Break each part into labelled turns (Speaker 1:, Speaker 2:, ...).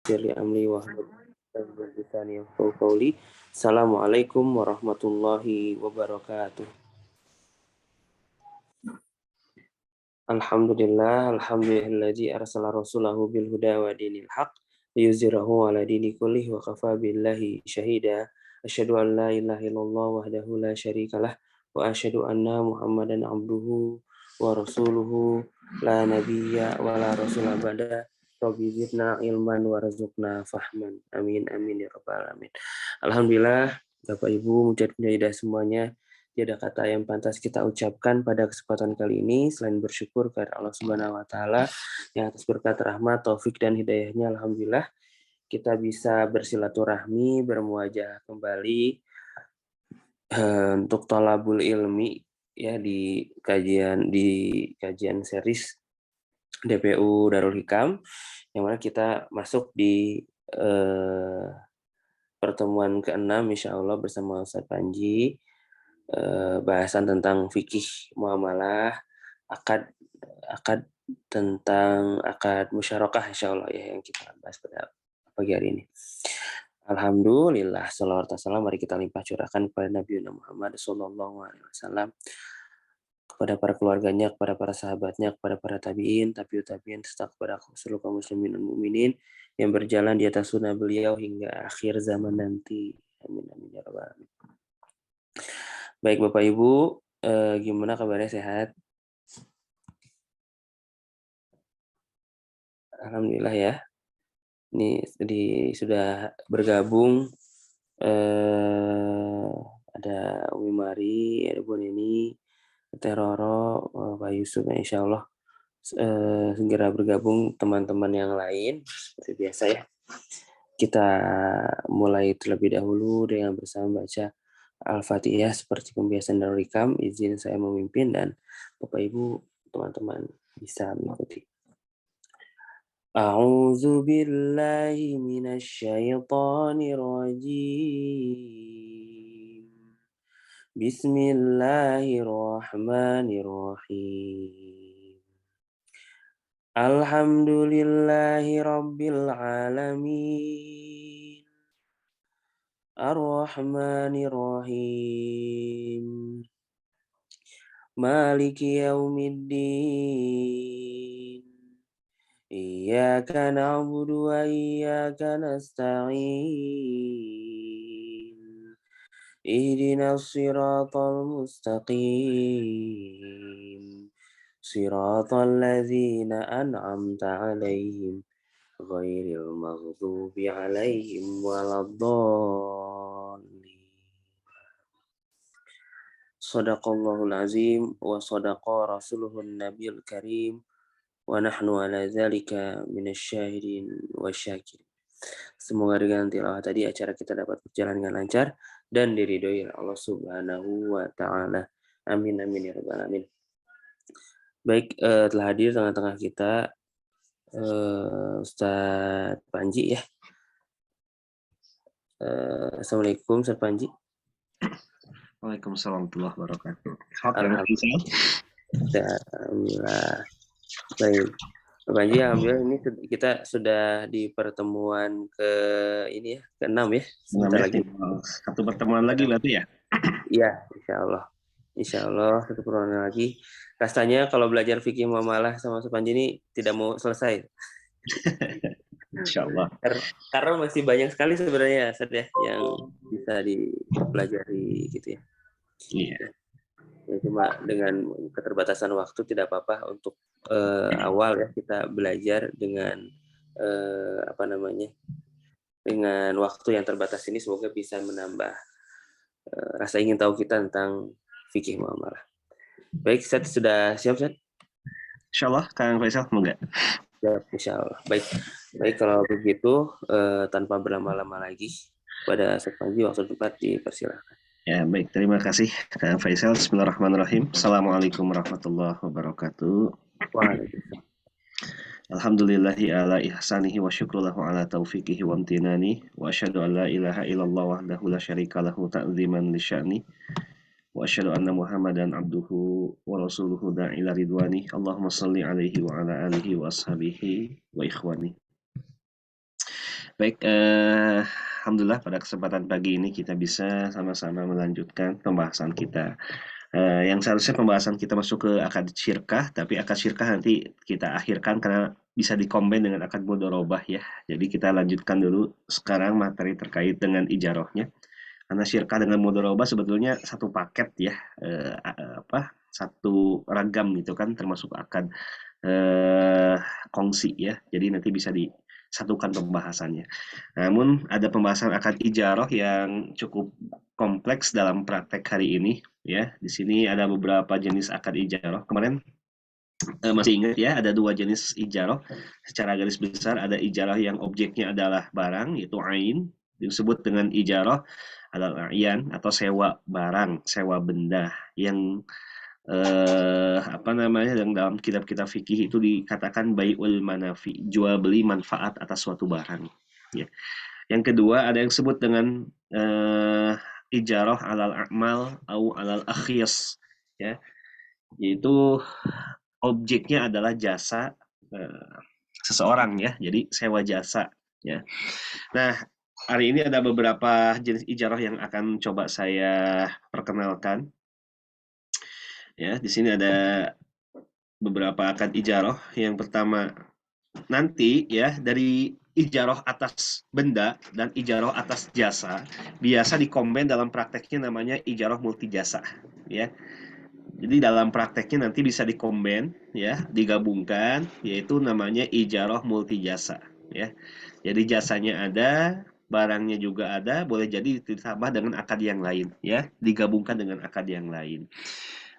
Speaker 1: Sirli amli wahlul 'uqdatam min lisani yafqahu qawli. Assalamualaikum warahmatullahi wabarakatuh. Alhamdulillahilladzi arsala rasulahu bil huda wa dinil haq liyuzhirahu 'ala dini kullih wa kafa billahi syahida. Asyhadu an la ilaha illallah wahdahu la syarikalah wa asyhadu anna Muhammadan abduhu wa rasuluhu la nabiyya wa la rasula ba'da. Rabbi zidna ilman warzuqna fahman. Amin amin ya rabbal alamin. Alhamdulillah, Bapak Ibu, mujahidah semuanya, tiada kata yang pantas kita ucapkan pada kesempatan kali ini selain bersyukur kepada Allah Subhanahu wa taala yang atas berkat rahmat, taufik dan hidayahnya alhamdulillah kita bisa bersilaturahmi, bermuajah kembali untuk thalabul ilmi ya di kajian series DPU Darul Hikam yang mana kita masuk di pertemuan ke-6 insyaallah bersama Ustaz Panji. Bahasan tentang fikih muamalah, akad tentang akad musyarakah insyaallah ya yang kita bahas pada pagi hari ini. Alhamdulillah, shalawat wassalam mari kita limpah curahkan kepada Nabi Muhammad sallallahu alaihi wasallam, kepada para keluarganya, kepada para sahabatnya, kepada para tabi'in, tabi'ut tabi'in, serta kepada seluruh kaum muslimin dan mukminin yang berjalan di atas sunnah beliau hingga akhir zaman nanti. Amin amin ya rabbal alamin. Baik Bapak Ibu, gimana kabarnya, sehat? Alhamdulillah ya. Ini sudah bergabung ada Umi Mari, ada Bu Neni, Teh Roro, Pak Yusuf, insya Allah segera bergabung teman-teman yang lain seperti biasa ya. Kita mulai terlebih dahulu dengan bersama baca Al-Fatihah seperti pembiasaan Darul Hikam. Izin saya memimpin dan Bapak Ibu teman-teman bisa mengikuti. A'udzu billahi minasy syaithanir rajim. Bismillahirrahmanirrahim. Alhamdulillahi rabbil alamin. Ar-Rahmanir Rahim. Maliki yaumiddin. Iyyaka na'budu wa iyyaka nasta'in. Ihdinas siratal mustaqim. Siratal ladzina an'amta 'alaihim ghairil maghdubi 'alaihim waladdallin. Shadaqallahul azim wa shadaqa rasuluhun nabiyul karim wa nahnu ala dzalika minasyahidin wasyakirin. Semoga dengan tilawah tadi acara kita dapat berjalan dengan lancar dan diridhoi Allah Subhanahu wa taala. Amin amin ya rabbal alamin. Baik, telah hadir tengah-tengah kita Ustadz Panji ya. Assalamualaikum Ustadz Panji.
Speaker 2: Waalaikumsalam warahmatullahi wabarakatuh.
Speaker 1: Alhamdulillah. Baik. Pak Panji, alhamdulillah ini kita sudah di pertemuan ke-6 ya. Sebentar lagi.
Speaker 2: Satu pertemuan lagi berarti ya?
Speaker 1: Iya, insya Allah satu pertemuan lagi. Rasanya kalau belajar fikih muamalah sama Ustadz Panji ini tidak mau selesai.
Speaker 2: Insya Allah.
Speaker 1: Karena masih banyak sekali sebenarnya Ustadz ya yang bisa dipelajari gitu ya.
Speaker 2: Iya.
Speaker 1: Ya, cuma dengan keterbatasan waktu tidak apa-apa untuk awal ya kita belajar dengan dengan waktu yang terbatas ini semoga bisa menambah rasa ingin tahu kita tentang fikih muamalah. Baik, Ustaz, sudah siap, Ustaz?
Speaker 2: Insya Allah, Kang Faisal, enggak?
Speaker 1: Siap, insya Allah. Baik kalau begitu tanpa berlama-lama lagi pada Ustaz Panji waktu tempat dipersilakan.
Speaker 2: Ya, baik. Terima kasih, Kang Faisal. Bismillahirrahmanirrahim. Assalamualaikum warahmatullahi wabarakatuh.
Speaker 1: Waalaikumsalam.
Speaker 2: Alhamdulillahi ala ihsanihi wa syukrulahu ala taufiqihi wa amtinani wa asyhadu an la ilaha illallah wahdahu la syarika lahu ta'ziman li sya'ni wa asyhadu anna Muhammadan abduhu wa rasuluhu da'ila ridwani. Allahumma shalli alaihi wa ala alihi wa ashabihi wa ikhwani. Baik, alhamdulillah pada kesempatan pagi ini kita bisa sama-sama melanjutkan pembahasan kita. Yang seharusnya pembahasan kita masuk ke akad syirkah, tapi akad syirkah nanti kita akhirkan karena bisa dikombin dengan akad mudharabah ya. Jadi kita lanjutkan dulu sekarang materi terkait dengan ijarohnya. Karena syirkah dengan mudharabah sebetulnya satu paket ya, satu ragam gitu kan, termasuk akad eh, kongsi ya. Jadi nanti bisa disatukan pembahasannya. Namun ada pembahasan akad ijaroh yang cukup kompleks dalam praktek hari ini ya. Di sini ada beberapa jenis akad ijaroh. Kemarin masih ingat ya, ada dua jenis ijaroh. Secara garis besar ada ijaroh yang objeknya adalah barang, yaitu ain, disebut dengan ijaroh adalah ayan atau sewa barang, sewa benda yang apa namanya, yang dalam kitab-kitab fikih itu dikatakan bai'ul manafi, jual beli manfaat atas suatu barang. Ya. Yang kedua ada yang disebut dengan ijarah alal a'mal atau alal akhyas, ya, yaitu objeknya adalah jasa eh, seseorang ya, jadi sewa jasa ya. Nah, hari ini ada beberapa jenis ijarah yang akan coba saya perkenalkan ya. Di sini ada beberapa akad ijarah. Yang pertama nanti ya, dari ijarah atas benda dan ijarah atas jasa biasa dikombin dalam prakteknya, namanya ijarah multi jasa ya. Jadi dalam prakteknya nanti bisa dikombin ya, digabungkan, yaitu namanya ijarah multi jasa ya. Jadi jasanya ada, barangnya juga ada, boleh jadi ditambah dengan akad yang lain ya, digabungkan dengan akad yang lain.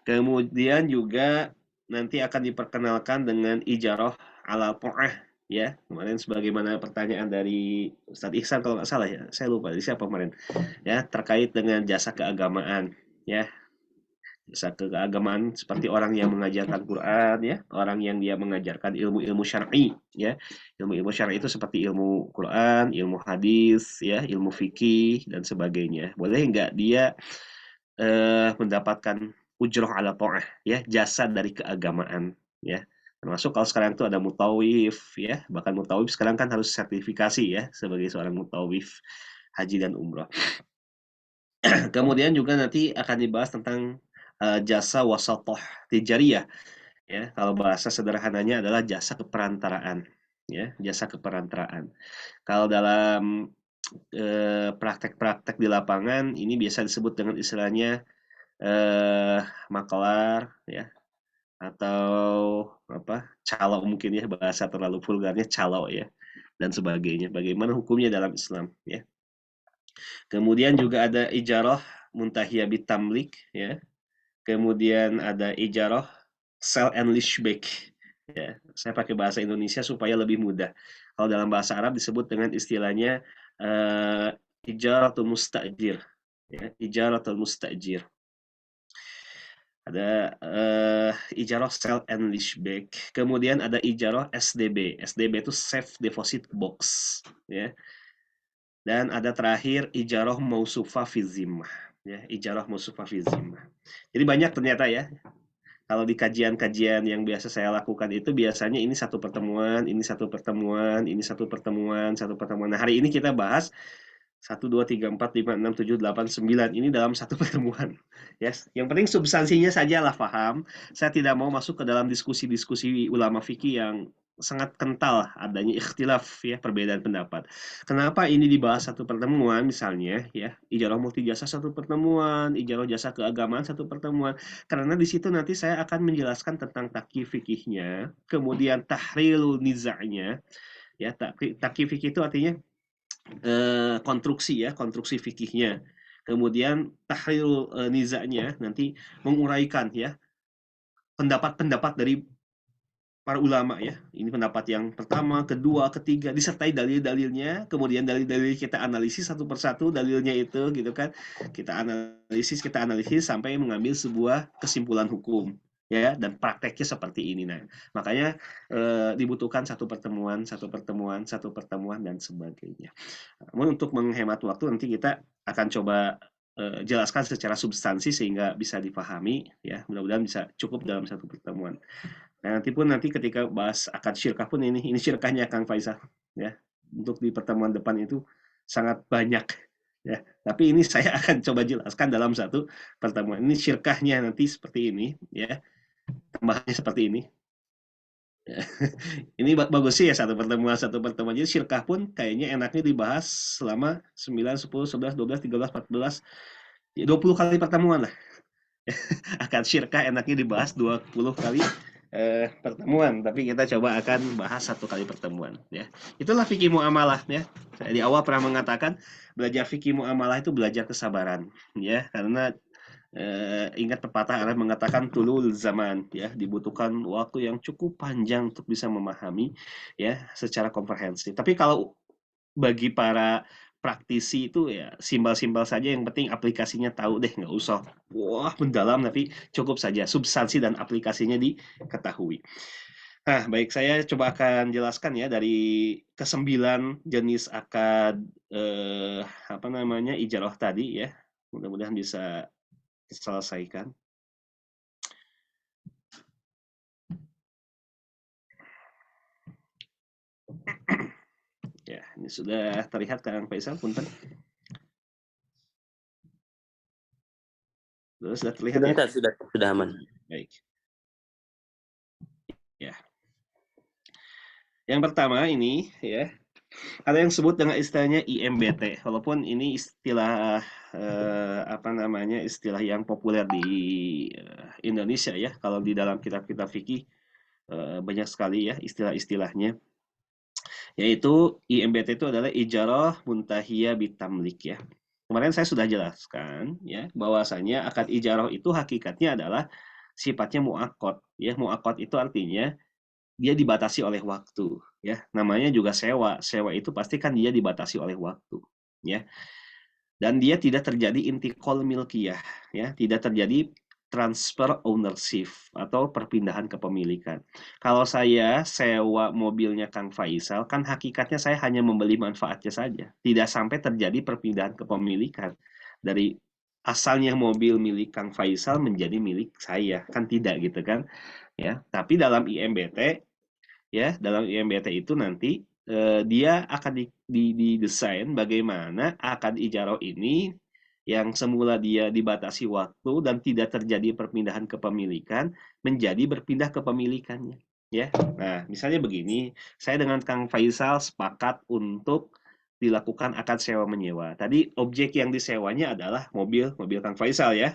Speaker 2: Kemudian juga nanti akan diperkenalkan dengan ijarah ala ta'ah ya. Kemarin sebagaimana pertanyaan dari Ustadz Ihsan kalau nggak salah ya, saya lupa dari siapa kemarin ya, terkait dengan jasa keagamaan ya. Jasa keagamaan seperti orang yang mengajarkan Quran ya, orang yang dia mengajarkan ilmu-ilmu syar'i ya. Ilmu-ilmu syar'i itu seperti ilmu Quran, ilmu hadis ya, ilmu fikih dan sebagainya. Boleh nggak dia mendapatkan ujroh ala ta'ah ya, jasa dari keagamaan ya. Termasuk kalau sekarang itu ada mutawif ya, bahkan mutawif sekarang kan harus sertifikasi ya sebagai seorang mutawif haji dan umroh. Kemudian juga nanti akan dibahas tentang jasa wasatoh tijariyah ya. Kalau bahasa sederhananya adalah jasa keperantaraan ya, jasa keperantaraan. Kalau dalam praktek-praktek di lapangan ini biasa disebut dengan istilahnya makelar ya, atau apa, calo mungkin ya, bahasa terlalu vulgarnya calo ya, dan sebagainya. Bagaimana hukumnya dalam Islam ya. Kemudian juga ada ijarah muntahiyah bitamlik ya. Kemudian ada ijarah sell and leaseback ya. Saya pakai bahasa Indonesia supaya lebih mudah. Kalau dalam bahasa Arab disebut dengan istilahnya ijaratul mustajir ya, ijaratul mustajir. Ada ijarah sell and leaseback. Kemudian ada ijarah SDB. SDB itu safe deposit box ya. Dan ada terakhir ijarah mausufah fi zimmah ya, ijarah mausufah fi zimmah. Jadi banyak ternyata ya. Kalau di kajian-kajian yang biasa saya lakukan itu biasanya ini satu pertemuan, ini satu pertemuan, ini satu pertemuan, satu pertemuan. Nah, hari ini kita bahas 1, 2, 3, 4, 5, 6, 7, 8, 9 ini dalam satu pertemuan. Yes. Yang penting substansinya sajalah paham. Saya tidak mau masuk ke dalam diskusi-diskusi ulama fikih yang sangat kental adanya ikhtilaf ya, perbedaan pendapat. Kenapa ini dibahas satu pertemuan misalnya ya, ijarah multi jasa satu pertemuan, ijarah jasa keagamaan satu pertemuan. Karena di situ nanti saya akan menjelaskan tentang takyif fikihnya, kemudian tahrilul niza'nya ya. Takyif fikih itu artinya konstruksi ya, konstruksi fikihnya. Kemudian tahrir nizanya nanti menguraikan ya pendapat-pendapat dari para ulama ya. Ini pendapat yang pertama, kedua, ketiga, disertai dalil-dalilnya. Kemudian dalil-dalil kita analisis satu persatu dalilnya itu gitu kan. Kita analisis sampai mengambil sebuah kesimpulan hukum ya, dan prakteknya seperti ini. Nah, makanya dibutuhkan satu pertemuan, satu pertemuan, satu pertemuan dan sebagainya. Namun untuk menghemat waktu nanti kita akan coba jelaskan secara substansi sehingga bisa dipahami ya. Mudah-mudahan bisa cukup dalam satu pertemuan. Nah, nanti ketika bahas akad syirkah pun ini syirkahnya Kang Faisal ya. untuk di pertemuan depan itu sangat banyak ya. Tapi ini saya akan coba jelaskan dalam satu pertemuan. Ini syirkahnya nanti seperti ini ya. Tambahannya seperti ini. Ini bagus sih ya satu pertemuan. Jadi syirkah pun kayaknya enaknya dibahas selama 9, 10, 11, 12, 13, 14, 20 kali pertemuan lah. Akad syirkah enaknya dibahas 20 kali pertemuan, tapi kita coba akan bahas 1 kali pertemuan ya. Itulah fikih muamalah ya. Saya di awal pernah mengatakan belajar fikih muamalah itu belajar kesabaran ya, karena ingat pepatah Arab mengatakan tulul zaman ya, dibutuhkan waktu yang cukup panjang untuk bisa memahami ya secara komprehensif. Tapi kalau bagi para praktisi itu ya simbol-simbol saja, yang penting aplikasinya tahu deh, nggak usah wah mendalam, tapi cukup saja substansi dan aplikasinya diketahui. Nah, baik, saya coba akan jelaskan ya dari ke-9 jenis akad apa namanya ijarah tadi ya. Mudah-mudahan bisa diselesaikan. Ya, ini sudah terlihat Kang Faisal, punten. Sudah terlihat ya?
Speaker 1: Sudah aman.
Speaker 2: Baik. Ya. Yang pertama ini ya, ada yang sebut dengan istilahnya IMBT. Walaupun ini istilah apa namanya? Istilah yang populer di Indonesia ya. Kalau di dalam kitab-kitab fikih banyak sekali ya istilah-istilahnya. Yaitu IMBT itu adalah ijarah muntahiyah bitamlik ya. Kemarin saya sudah jelaskan ya bahwasanya akad ijarah itu hakikatnya adalah sifatnya mu'akkad ya. Mu'akkad itu artinya dia dibatasi oleh waktu ya. Namanya juga sewa. Sewa itu pasti kan dia dibatasi oleh waktu ya. Dan dia tidak terjadi intikal milkiyah ya, tidak terjadi transfer ownership atau perpindahan kepemilikan. Kalau saya sewa mobilnya Kang Faisal, kan hakikatnya saya hanya membeli manfaatnya saja. Tidak sampai terjadi perpindahan kepemilikan dari asalnya mobil milik Kang Faisal menjadi milik saya, kan tidak gitu kan ya. Tapi dalam IMBT ya, dalam IMBT itu nanti dia akan didesain bagaimana akad ijarah ini yang semula dia dibatasi waktu dan tidak terjadi perpindahan kepemilikan menjadi berpindah kepemilikannya ya. Nah, misalnya begini, saya dengan Kang Faisal sepakat untuk dilakukan akad sewa menyewa. Tadi objek yang disewanya adalah mobil Kang Faisal ya.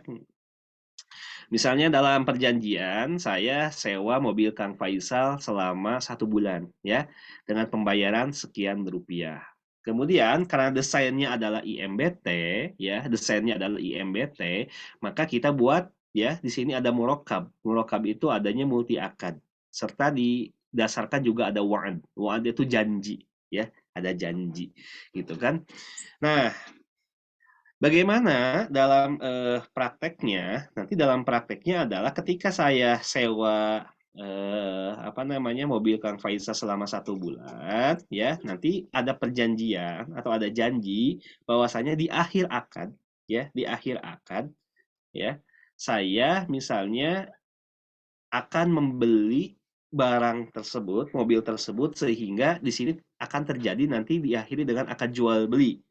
Speaker 2: Misalnya dalam perjanjian, saya sewa mobil Kang Faisal selama 1 bulan, ya, dengan pembayaran sekian rupiah. Kemudian karena desainnya adalah IMBT, ya, desainnya adalah IMBT, maka kita buat, ya, di sini ada murokab. Murokab itu adanya multi akad, serta didasarkan juga ada wa'ad. Wa'ad itu janji, ya, ada janji, gitu kan. Nah, bagaimana dalam prakteknya? Nanti dalam prakteknya adalah ketika saya sewa apa namanya mobil Kang Faisal selama 1 bulan, ya nanti ada perjanjian atau ada janji bahwasanya di akhir akad, ya di akhir akad, ya saya misalnya akan membeli barang tersebut, mobil tersebut, sehingga di sini akan terjadi nanti diakhiri dengan akad jual beli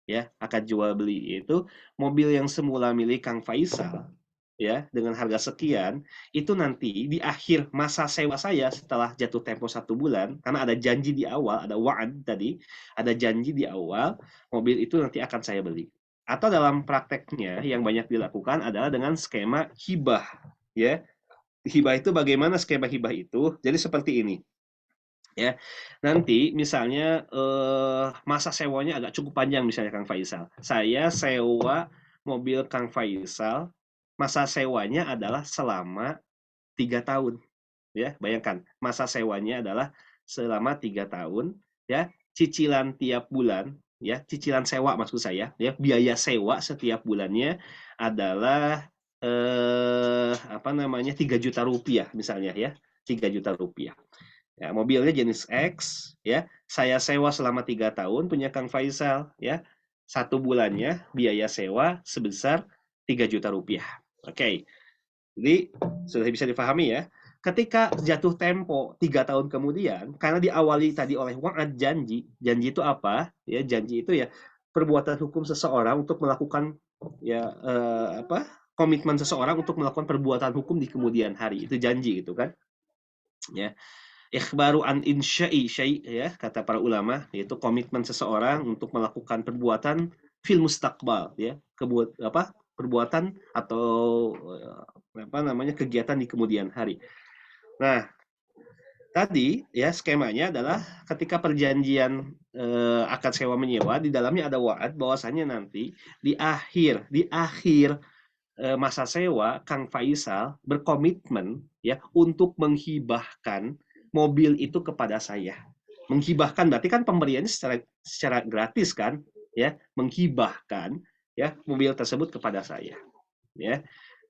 Speaker 2: ya. Akad jual beli itu mobil yang semula milik Kang Faisal ya dengan harga sekian, itu nanti di akhir masa sewa saya setelah jatuh tempo 1 bulan, karena ada janji di awal, ada wa'ad tadi, ada janji di awal, mobil itu nanti akan saya beli. Atau dalam prakteknya yang banyak dilakukan adalah dengan skema hibah ya. Hibah itu bagaimana skema hibah itu? Jadi seperti ini ya. Nanti misalnya masa sewanya agak cukup panjang, misalnya Kang Faisal. Saya sewa mobil Kang Faisal, masa sewanya adalah selama 3 tahun. Ya, bayangkan masa sewanya adalah selama 3 tahun. Ya, cicilan tiap bulan, ya cicilan sewa maksud saya, ya biaya sewa setiap bulannya adalah apa namanya 3 juta rupiah misalnya ya, 3 juta rupiah. Ya, mobilnya jenis X, ya. Saya sewa selama 3 tahun punya Kang Faisal, ya. 1 bulannya biaya sewa sebesar 3 juta rupiah. Oke, jadi sudah bisa dipahami ya. ketika jatuh tempo 3 tahun kemudian, karena diawali tadi oleh wa'ad janji itu apa? Ya, janji itu ya perbuatan hukum seseorang untuk melakukan ya komitmen seseorang untuk melakukan perbuatan hukum di kemudian hari, itu janji gitu kan? Ya, ikhbaru an insya'i syai' ya kata para ulama, yaitu komitmen seseorang untuk melakukan perbuatan fil mustaqbal ya, perbuatan atau kegiatan di kemudian hari. Nah, tadi ya skemanya adalah ketika perjanjian akad sewa menyewa di dalamnya ada wa'ad bahwasanya nanti di akhir masa sewa Kang Faisal berkomitmen ya untuk menghibahkan mobil itu kepada saya. Menghibahkan berarti kan pemberiannya secara gratis kan ya, menghibahkan ya mobil tersebut kepada saya ya.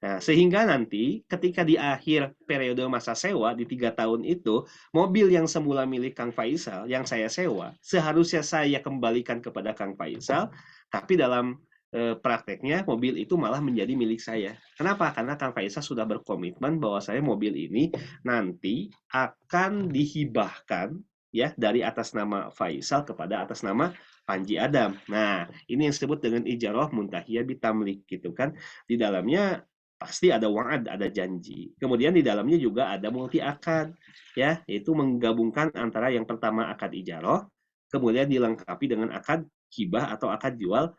Speaker 2: Nah, sehingga nanti ketika di akhir periode masa sewa di 3 tahun itu, mobil yang semula milik Kang Faisal, yang saya sewa, seharusnya saya kembalikan kepada Kang Faisal, tapi dalam prakteknya mobil itu malah menjadi milik saya. Kenapa? Karena Kang Faisal sudah berkomitmen bahwa saya mobil ini nanti akan dihibahkan ya dari atas nama Faisal kepada atas nama Panji Adam. Nah, ini yang disebut dengan ijarah muntahiyah bitamlik gitu kan. Di dalamnya pasti ada wa'ad, ada janji. Kemudian di dalamnya juga ada multi akad, ya, yaitu menggabungkan antara yang pertama akad ijaroh, kemudian dilengkapi dengan akad hibah atau akad jual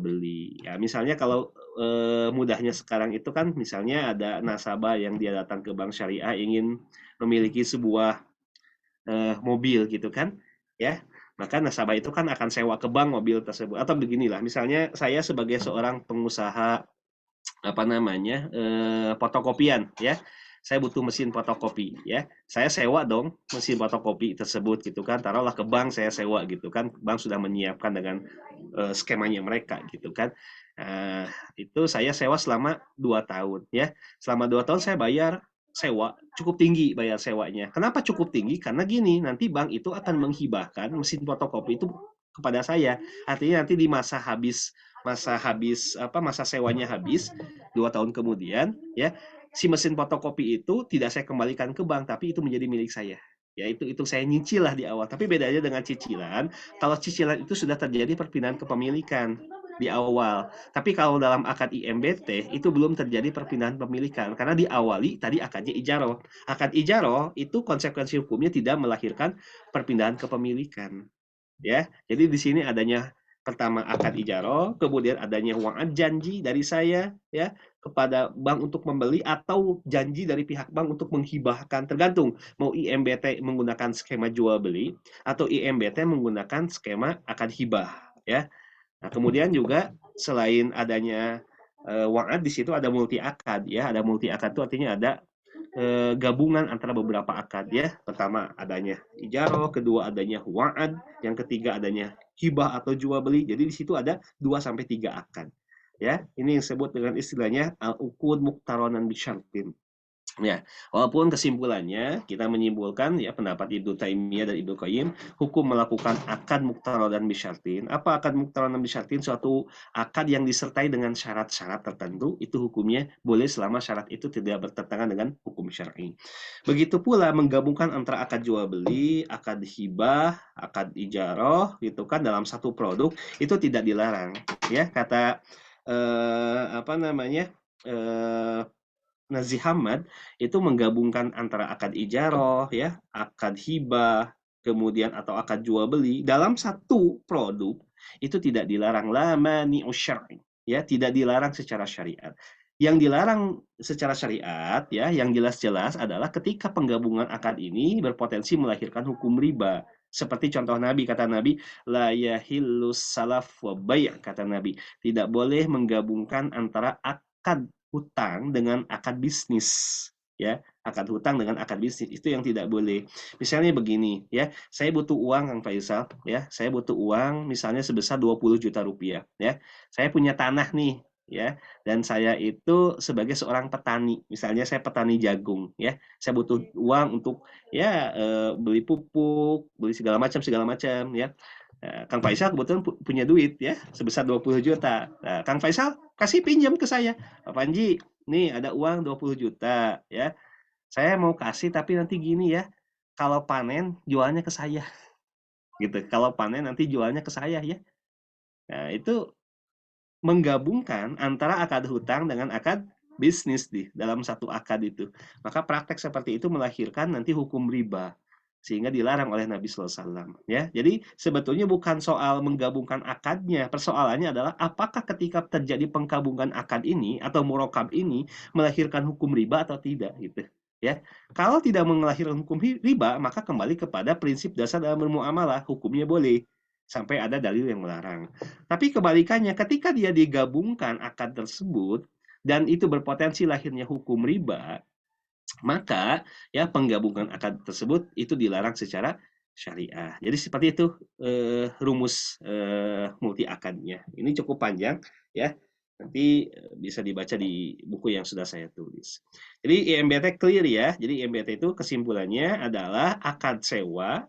Speaker 2: beli. Ya, misalnya kalau mudahnya sekarang itu kan, misalnya ada nasabah yang dia datang ke bank syariah ingin memiliki sebuah mobil gitu kan, ya. Maka nasabah itu kan akan sewa ke bank mobil tersebut. Atau beginilah, misalnya saya sebagai seorang pengusaha fotokopian ya, saya butuh mesin fotokopi ya, saya sewa dong mesin fotokopi tersebut gitu kan, taruhlah ke bank saya sewa gitu kan, bank sudah menyiapkan dengan skemanya mereka gitu kan. Itu saya sewa selama 2 tahun ya, selama 2 tahun saya bayar sewa cukup tinggi, bayar sewanya. Kenapa cukup tinggi? Karena gini, nanti bank itu akan menghibahkan mesin fotokopi itu kepada saya, artinya nanti di masa sewanya habis 2 tahun kemudian ya, si mesin fotokopi itu tidak saya kembalikan ke bank, tapi itu menjadi milik saya ya. Itu saya nyicil lah di awal, tapi bedanya dengan cicilan, kalau cicilan itu sudah terjadi perpindahan kepemilikan di awal, tapi kalau dalam akad IMBT itu belum terjadi perpindahan pemilikan karena diawali tadi akadnya ijaroh. Akad ijaroh itu konsekuensi hukumnya tidak melahirkan perpindahan kepemilikan ya. Jadi di sini adanya pertama akad ijaroh, kemudian adanya wa'ad janji dari saya ya kepada bank untuk membeli, atau janji dari pihak bank untuk menghibahkan, tergantung mau IMBT menggunakan skema jual beli atau IMBT menggunakan skema akad hibah ya. Nah, kemudian juga selain adanya wa'ad, di situ ada multi akad ya. Ada multi akad itu artinya ada gabungan antara beberapa akad ya. Pertama adanya ijaroh, kedua adanya wa'ad, yang ketiga adanya hibah atau jual beli. Jadi di situ ada 2 sampai 3 akad. Ya, ini yang disebut dengan istilahnya al-uqud muqtaronan bisyartin. Ya, walaupun kesimpulannya kita menyimpulkan ya pendapat Ibnu Taimiyah dan Ibnu Qayyim, hukum melakukan akad muqtarodan bisyartin. Apa akad muqtarodan bisyartin? Suatu akad yang disertai dengan syarat-syarat tertentu, itu hukumnya boleh selama syarat itu tidak bertentangan dengan hukum syar'i. Begitu pula menggabungkan antara akad jual beli, akad hibah, akad ijaroh gitu kan dalam satu produk, itu tidak dilarang. Ya, kata Nazih Hamad itu menggabungkan antara akad ijaroh ya, akad hibah, kemudian atau akad jual beli dalam satu produk, itu tidak dilarang, la mani'u syar'i ya, tidak dilarang secara syariat. Yang dilarang secara syariat ya, yang jelas-jelas adalah ketika penggabungan akad ini berpotensi melahirkan hukum riba. Seperti contoh Nabi, kata Nabi, la yahillus salaf wa bay', kata Nabi, tidak boleh menggabungkan antara akad hutang dengan akad bisnis ya. Akad hutang dengan akad bisnis itu yang tidak boleh. Misalnya begini ya, saya butuh uang Kang Faisal ya, saya butuh uang misalnya sebesar 20 juta rupiah ya. Saya punya tanah nih ya, dan saya itu sebagai seorang petani, misalnya saya petani jagung ya, saya butuh uang untuk ya beli pupuk, beli segala macam ya. Kang Faisal kebetulan punya duit ya sebesar 20 juta. Nah, Kang Faisal kasih pinjam ke saya. Pak Panji, nih ada uang 20 juta ya. Saya mau kasih tapi nanti gini ya, kalau panen jualnya ke saya gitu. Kalau panen nanti jualnya ke saya ya. Nah, itu menggabungkan antara akad hutang dengan akad bisnis di dalam satu akad itu. Maka praktek seperti itu melahirkan nanti hukum riba sehingga dilarang oleh Nabi SAW. Ya, jadi sebetulnya bukan soal menggabungkan akadnya, persoalannya adalah apakah ketika terjadi penggabungan akad ini atau murokab ini melahirkan hukum riba atau tidak gitu. Ya, kalau tidak melahirkan hukum riba, maka kembali kepada prinsip dasar dalam bermuamalah, hukumnya boleh sampai ada dalil yang melarang. Tapi kebalikannya, ketika dia digabungkan akad tersebut dan itu berpotensi lahirnya hukum riba, maka ya penggabungan akad tersebut itu dilarang secara syariah. Jadi seperti itu rumus multi akadnya. Ini cukup panjang ya. Nanti bisa dibaca di buku yang sudah saya tulis. Jadi IMBT clear ya. Jadi IMBT itu kesimpulannya adalah akad sewa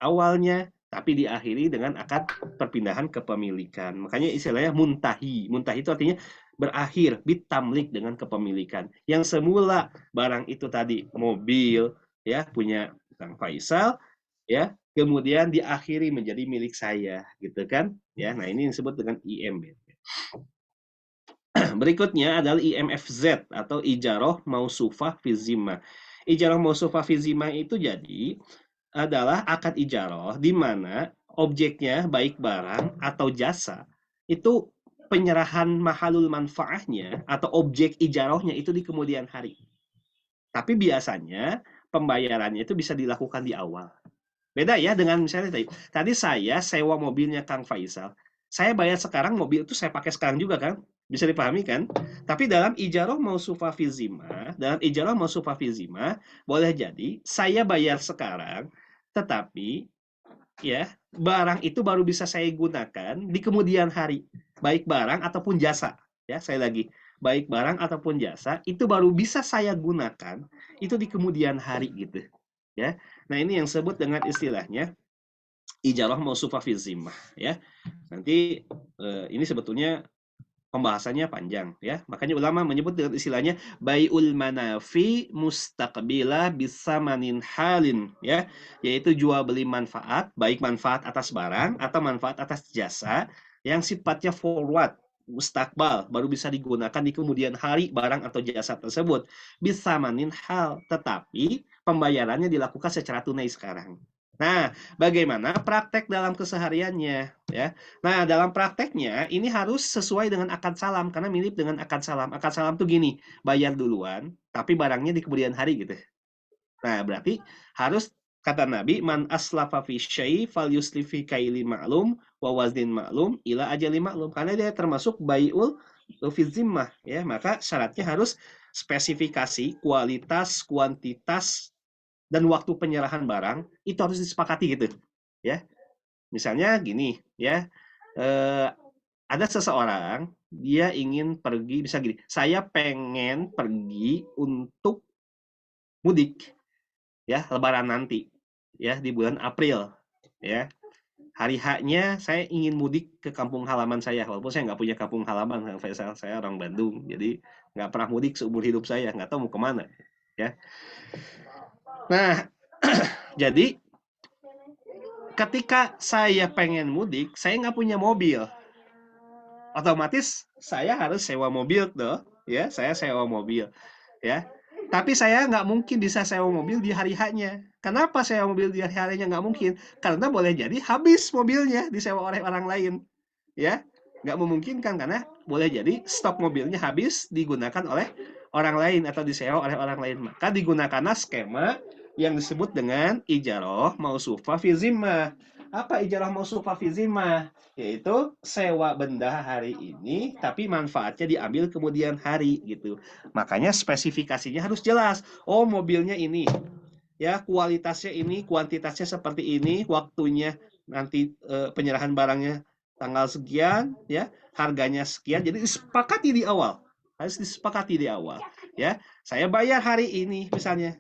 Speaker 2: awalnya tapi diakhiri dengan akad perpindahan kepemilikan. Makanya istilahnya muntahi. Muntahi itu artinya berakhir, bitamlik dengan kepemilikan. Yang semula barang itu tadi mobil, ya punya Kang Faisal, ya kemudian diakhiri menjadi milik saya, gitu kan? Ya, nah ini disebut dengan IMB. Berikutnya adalah IMFZ atau Ijaroh Mausufah Fizimah. Ijaroh Mausufah Fizimah itu jadi adalah akad ijaroh di mana objeknya baik barang atau jasa itu penyerahan mahalul manfaahnya atau objek ijarohnya itu di kemudian hari. Tapi biasanya pembayarannya itu bisa dilakukan di awal. Beda ya dengan misalnya tadi saya sewa mobilnya Kang Faisal. Saya bayar sekarang, mobil itu saya pakai sekarang juga kan? Bisa dipahami kan? Tapi dalam ijaroh mausufa fizima, boleh jadi saya bayar sekarang, tetapi ya barang itu baru bisa saya gunakan di kemudian hari, baik barang ataupun jasa. Ya, saya lagi baik barang ataupun jasa itu baru bisa saya gunakan itu di kemudian hari gitu. Ya, nah ini yang disebut dengan istilahnya ijarah mausufah fi zimmah ya. Nanti ini sebetulnya pembahasannya panjang ya. Makanya ulama menyebut dengan istilahnya baiul manafi mustaqbilah bisamanin halin ya, yaitu jual beli manfaat, baik manfaat atas barang atau manfaat atas jasa yang sifatnya forward, mustakbal, baru bisa digunakan di kemudian hari barang atau jasa tersebut bisamanin hal, tetapi pembayarannya dilakukan secara tunai sekarang. Nah, bagaimana praktek dalam kesehariannya ya? Nah, dalam prakteknya ini harus sesuai dengan akad salam karena mirip dengan akad salam. Akad salam tuh gini, bayar duluan, tapi barangnya di kemudian hari gitu. Nah, berarti harus kata Nabi, man aslafa fi syai fal yuslifi kaili ma'lum wa waznin ma'lum ila ajali ma'lum. Karena dia termasuk bai'ul fi zimmah ya, maka syaratnya harus spesifikasi, kualitas, kuantitas dan waktu penyerahan barang itu harus disepakati gitu ya. Misalnya gini ya, ada seseorang dia ingin pergi, bisa gini, saya pengen pergi untuk mudik ya lebaran nanti ya di bulan April ya. Hari H-nya saya ingin mudik ke kampung halaman saya, walaupun saya nggak punya kampung halaman, saya orang Bandung, jadi nggak pernah mudik seumur hidup saya, nggak tahu mau kemana ya. Nah, jadi ketika saya pengen mudik, saya nggak punya mobil, otomatis saya harus sewa mobil tuh ya, saya sewa mobil ya, tapi saya nggak mungkin bisa sewa mobil di hari H-nya. Kenapa sewa mobil di hari H-nya nggak mungkin? Karena boleh jadi habis mobilnya disewa oleh orang lain ya, nggak memungkinkan karena boleh jadi stok mobilnya habis digunakan oleh orang lain atau disewa oleh orang lain, maka digunakanlah skema yang disebut dengan ijaroh mausufah fi zimmah. Apa ijarah mausufah fi zimmah? Yaitu sewa benda hari ini tapi manfaatnya diambil kemudian hari gitu. Makanya spesifikasinya harus jelas. Oh, mobilnya ini ya, kualitasnya ini, kuantitasnya seperti ini, waktunya nanti penyerahan barangnya tanggal sekian ya, harganya sekian. Jadi disepakati di awal. Harus disepakati di awal ya. Saya bayar hari ini misalnya,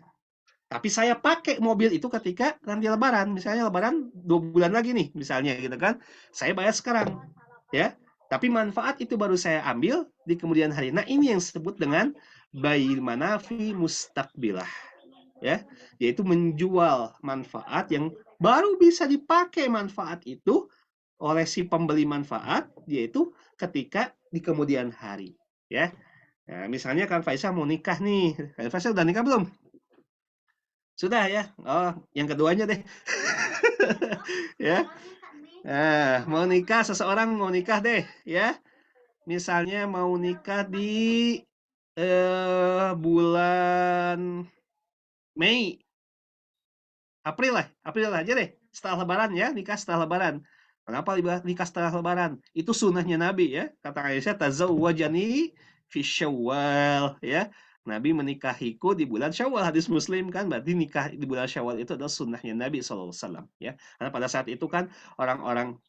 Speaker 2: tapi saya pakai mobil itu ketika nanti lebaran, misalnya lebaran 2 bulan lagi nih, misalnya gitu kan. Saya bayar sekarang, ya. Tapi manfaat itu baru saya ambil di kemudian hari. Nah, ini yang disebut dengan bail manafi mustaqbilah. ya, yaitu menjual manfaat yang baru bisa dipakai manfaat itu oleh si pembeli manfaat, yaitu ketika di kemudian hari, ya. Nah, misalnya Kang Faisal mau nikah nih. Kang Faisal udah nikah belum? Sudah ya. Oh, yang keduanya deh. Ya. Nah, mau nikah, seseorang mau nikah deh, ya. Misalnya mau nikah di bulan Mei, April aja deh. Setelah Lebaran ya, nikah setelah Lebaran. Kenapa nikah setelah Lebaran? Itu sunnahnya Nabi ya. Kata Aisyah, tazawwajani fi Syawal ya. Nabi menikahiku di bulan Syawal, hadis Muslim kan, berarti nikah di bulan Syawal itu adalah sunnahnya Nabi SAW ya. Karena pada saat itu kan orang-orang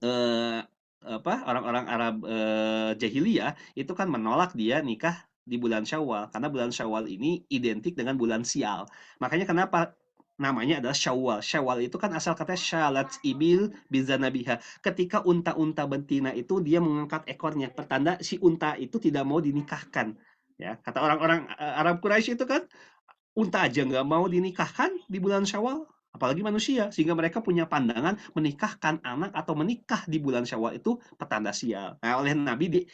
Speaker 2: eh, orang-orang Arab jahiliyah itu kan menolak dia nikah di bulan Syawal karena bulan Syawal ini identik dengan bulan sial. Makanya kenapa namanya adalah Syawal. Syawal itu kan asal kata syalat ibil bizanabiha. Ketika unta-unta betina itu dia mengangkat ekornya, pertanda si unta itu tidak mau dinikahkan. Ya, kata orang-orang Arab Quraisy itu kan unta aja nggak mau dinikahkan di bulan Syawal, apalagi manusia, sehingga mereka punya pandangan menikahkan anak atau menikah di bulan Syawal itu petanda sial. Nah, oleh Nabi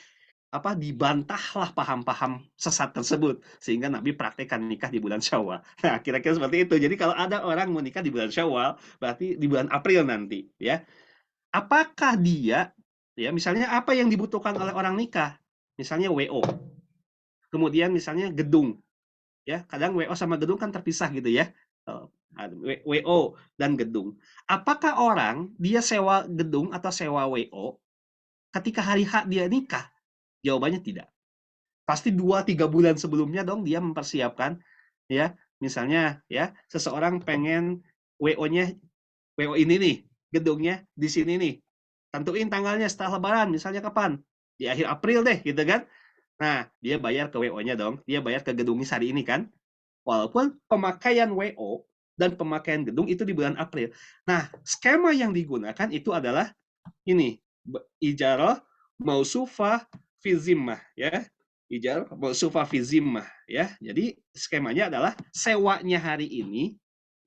Speaker 2: dibantahlah paham-paham sesat tersebut, sehingga Nabi praktekkan nikah di bulan Syawal. Nah, kira-kira seperti itu. Jadi kalau ada orang mau nikah di bulan Syawal, berarti di bulan April nanti, ya. Apakah dia, ya, misalnya apa yang dibutuhkan oleh orang nikah? Misalnya WO, kemudian misalnya gedung, ya kadang WO sama gedung kan terpisah gitu ya. WO dan gedung. Apakah orang dia sewa gedung atau sewa WO ketika hari H dia nikah? Jawabannya tidak. Pasti 2-3 bulan sebelumnya dong dia mempersiapkan, ya. Misalnya ya, seseorang pengen WO-nya, WO ini nih, gedungnya di sini nih. Tentuin tanggalnya setelah Lebaran, misalnya kapan? Di akhir April deh, gitu kan. Nah, dia bayar ke WO-nya dong. Dia bayar ke gedungnya hari ini kan. Walaupun pemakaian WO dan pemakaian gedung itu di bulan April. Nah, skema yang digunakan itu adalah ini, ijarah mausufah fi zimmah ya. Ijarah mausufah fi zimmah ya. Jadi skemanya adalah sewanya hari ini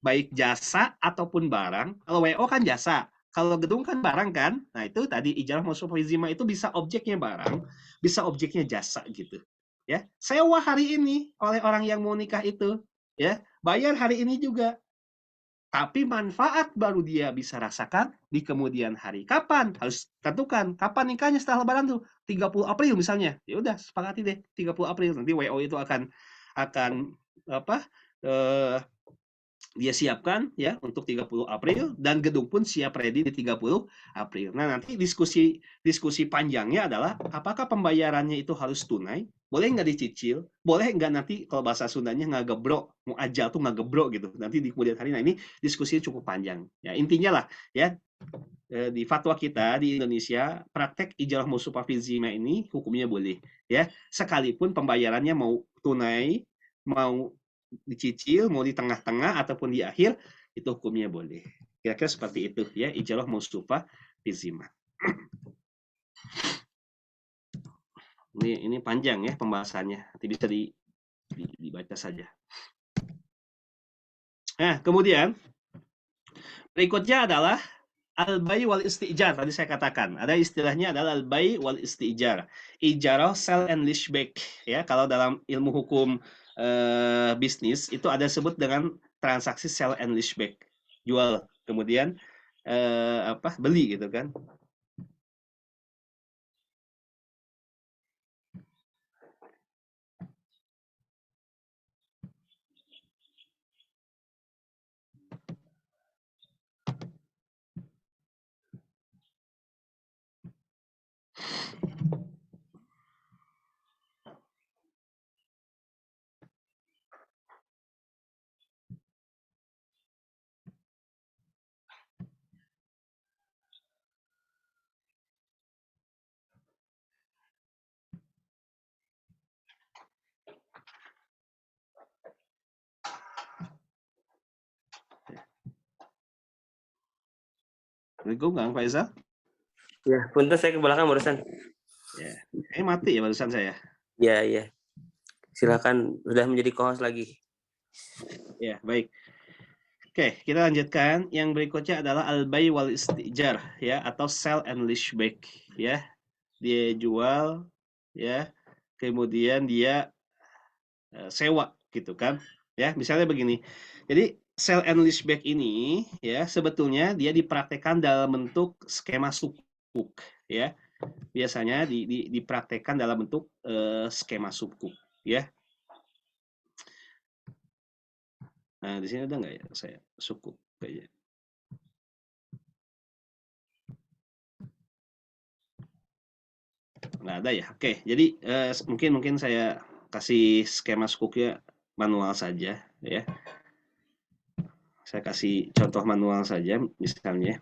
Speaker 2: baik jasa ataupun barang. Kalau WO kan jasa, kalau gedung kan barang kan. Nah, itu tadi ijarah mausufah fi zimmah itu bisa objeknya barang, bisa objeknya jasa gitu. Ya, sewa hari ini oleh orang yang mau nikah itu, ya, bayar hari ini juga. Tapi manfaat baru dia bisa rasakan di kemudian hari. Kapan? Harus tentukan. Kapan nikahnya setelah Lebaran tuh? 30 April misalnya. Ya udah, sepakati deh 30 April. Nanti WO itu akan apa? Eh, dia siapkan ya untuk 30 April dan gedung pun siap ready di 30 April. Nah, nanti diskusi panjangnya adalah apakah pembayarannya itu harus tunai? Boleh nggak dicicil? Boleh nggak nanti kalau bahasa Sundanya nggak gebrok, mau ajal tuh nggak gebrok gitu. Nanti di kemudian hari. Nah, ini diskusinya cukup panjang. Ya, intinya lah ya di fatwa kita di Indonesia praktek ijarah musufah fi zimah ini hukumnya boleh ya sekalipun pembayarannya mau tunai mau dicicil mau di tengah-tengah ataupun di akhir itu hukumnya boleh kira-kira seperti itu ya ijarah musufah fi zimah. Ini panjang ya pembahasannya nanti bisa dibaca saja. Nah kemudian berikutnya adalah al-bai wal istijar, tadi saya katakan. Ada istilahnya adalah al-bai wal istijar. Ijarah sell and leaseback. Ya, kalau dalam ilmu hukum bisnis itu ada sebut dengan transaksi sell and leaseback. Jual, kemudian beli gitu kan. Assalamualaikum Kang Faisal.
Speaker 1: Ya, punten saya ke belakang barusan.
Speaker 2: Ya, mati ya barusan saya.
Speaker 1: Ya, ya. Silakan sudah menjadi co-host lagi.
Speaker 2: Ya, baik. Oke, kita lanjutkan. Yang berikutnya adalah al-bay wal istijar, ya, atau sell and leaseback, ya. Dia jual, ya, kemudian dia sewa, gitu kan. Ya, misalnya begini. Jadi sell and leaseback ini, ya, sebetulnya dia dipraktekkan dalam bentuk skema sukuk, ya. Biasanya dipraktekkan dalam bentuk skema sukuk, ya. Nah, di sini ada nggak ya saya sukuk kayaknya. Nggak ada ya. Oke, jadi mungkin saya kasih skema sukuknya manual saja, ya. Saya kasih contoh manual saja, misalnya.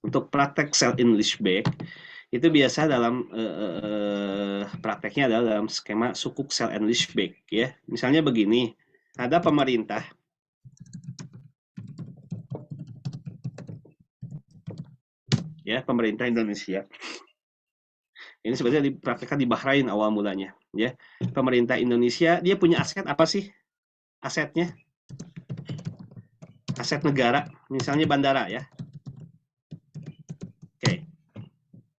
Speaker 2: Untuk praktek sell in leaseback itu biasa dalam prakteknya adalah dalam skema sukuk sell and leaseback, ya. Misalnya begini, ada pemerintah, ya, pemerintah Indonesia. Ini sebenarnya dipraktekkan di Bahrain awal mulanya, ya. Pemerintah Indonesia dia punya aset apa sih? Asetnya aset negara, misalnya bandara, ya. Oke,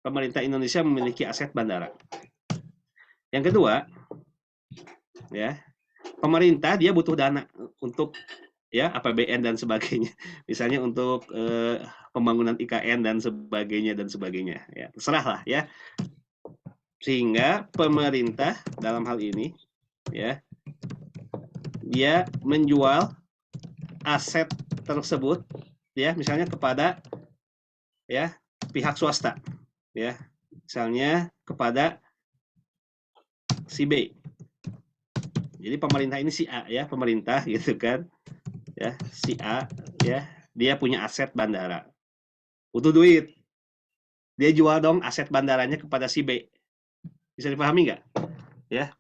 Speaker 2: pemerintah Indonesia memiliki aset bandara. Yang kedua, ya, pemerintah dia butuh dana untuk, ya, APBN dan sebagainya. Misalnya untuk pembangunan IKN dan sebagainya, ya. Terserah lah, ya. Sehingga pemerintah dalam hal ini, ya, dia menjual aset tersebut, ya, misalnya kepada, ya, pihak swasta, ya, misalnya kepada si B. Jadi pemerintah ini si A, ya, pemerintah gitu kan, ya, si A, ya, dia punya aset bandara, butuh duit, dia jual dong aset bandaranya kepada si B. Bisa dipahami nggak? Ya,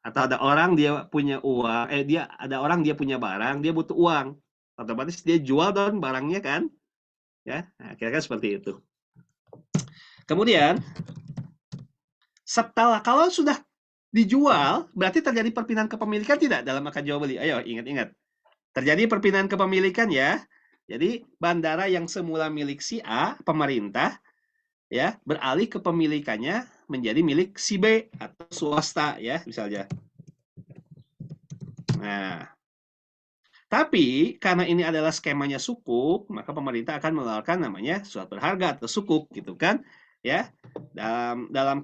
Speaker 2: atau ada orang dia punya uang, dia ada orang dia punya barang, dia butuh uang, otomatis dia jual dong barangnya kan, ya. Nah, kira-kira seperti itu. Kemudian setelah kalau sudah dijual, berarti terjadi perpindahan kepemilikan tidak dalam akad jual beli? Ayo ingat-ingat. Terjadi perpindahan kepemilikan, ya. Jadi bandara yang semula milik si A, pemerintah, ya, beralih kepemilikannya menjadi milik si B atau swasta, ya, misalnya. Nah, tapi karena ini adalah skemanya sukuk, maka pemerintah akan mengeluarkan namanya surat berharga atau sukuk, gitu kan, ya. Dalam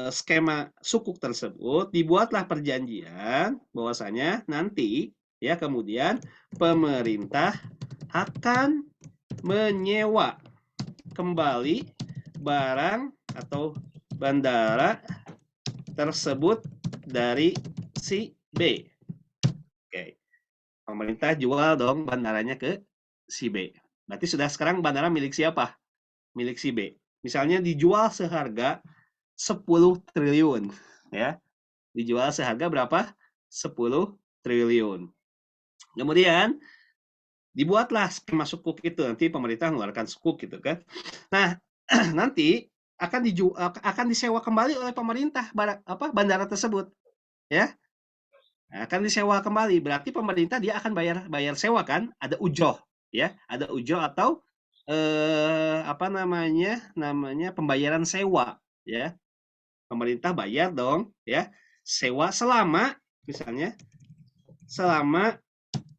Speaker 2: skema sukuk tersebut dibuatlah perjanjian bahwasanya nanti, ya, kemudian pemerintah akan menyewa kembali barang atau bandara tersebut dari si B. Oke. Pemerintah jual dong bandaranya ke si B. Berarti sudah sekarang bandara milik siapa? Milik si B. Misalnya dijual seharga 10 triliun, ya. Dijual seharga berapa? 10 triliun. Kemudian dibuatlah skema sukuk itu, nanti pemerintah mengeluarkan sukuk, gitu kan. Nah, nanti akan disewa kembali oleh pemerintah bandara tersebut, ya. Akan disewa kembali, berarti pemerintah dia akan bayar sewa kan, ada ujoh, ya, ada ujoh atau namanya pembayaran sewa, ya. Pemerintah bayar dong, ya, sewa misalnya selama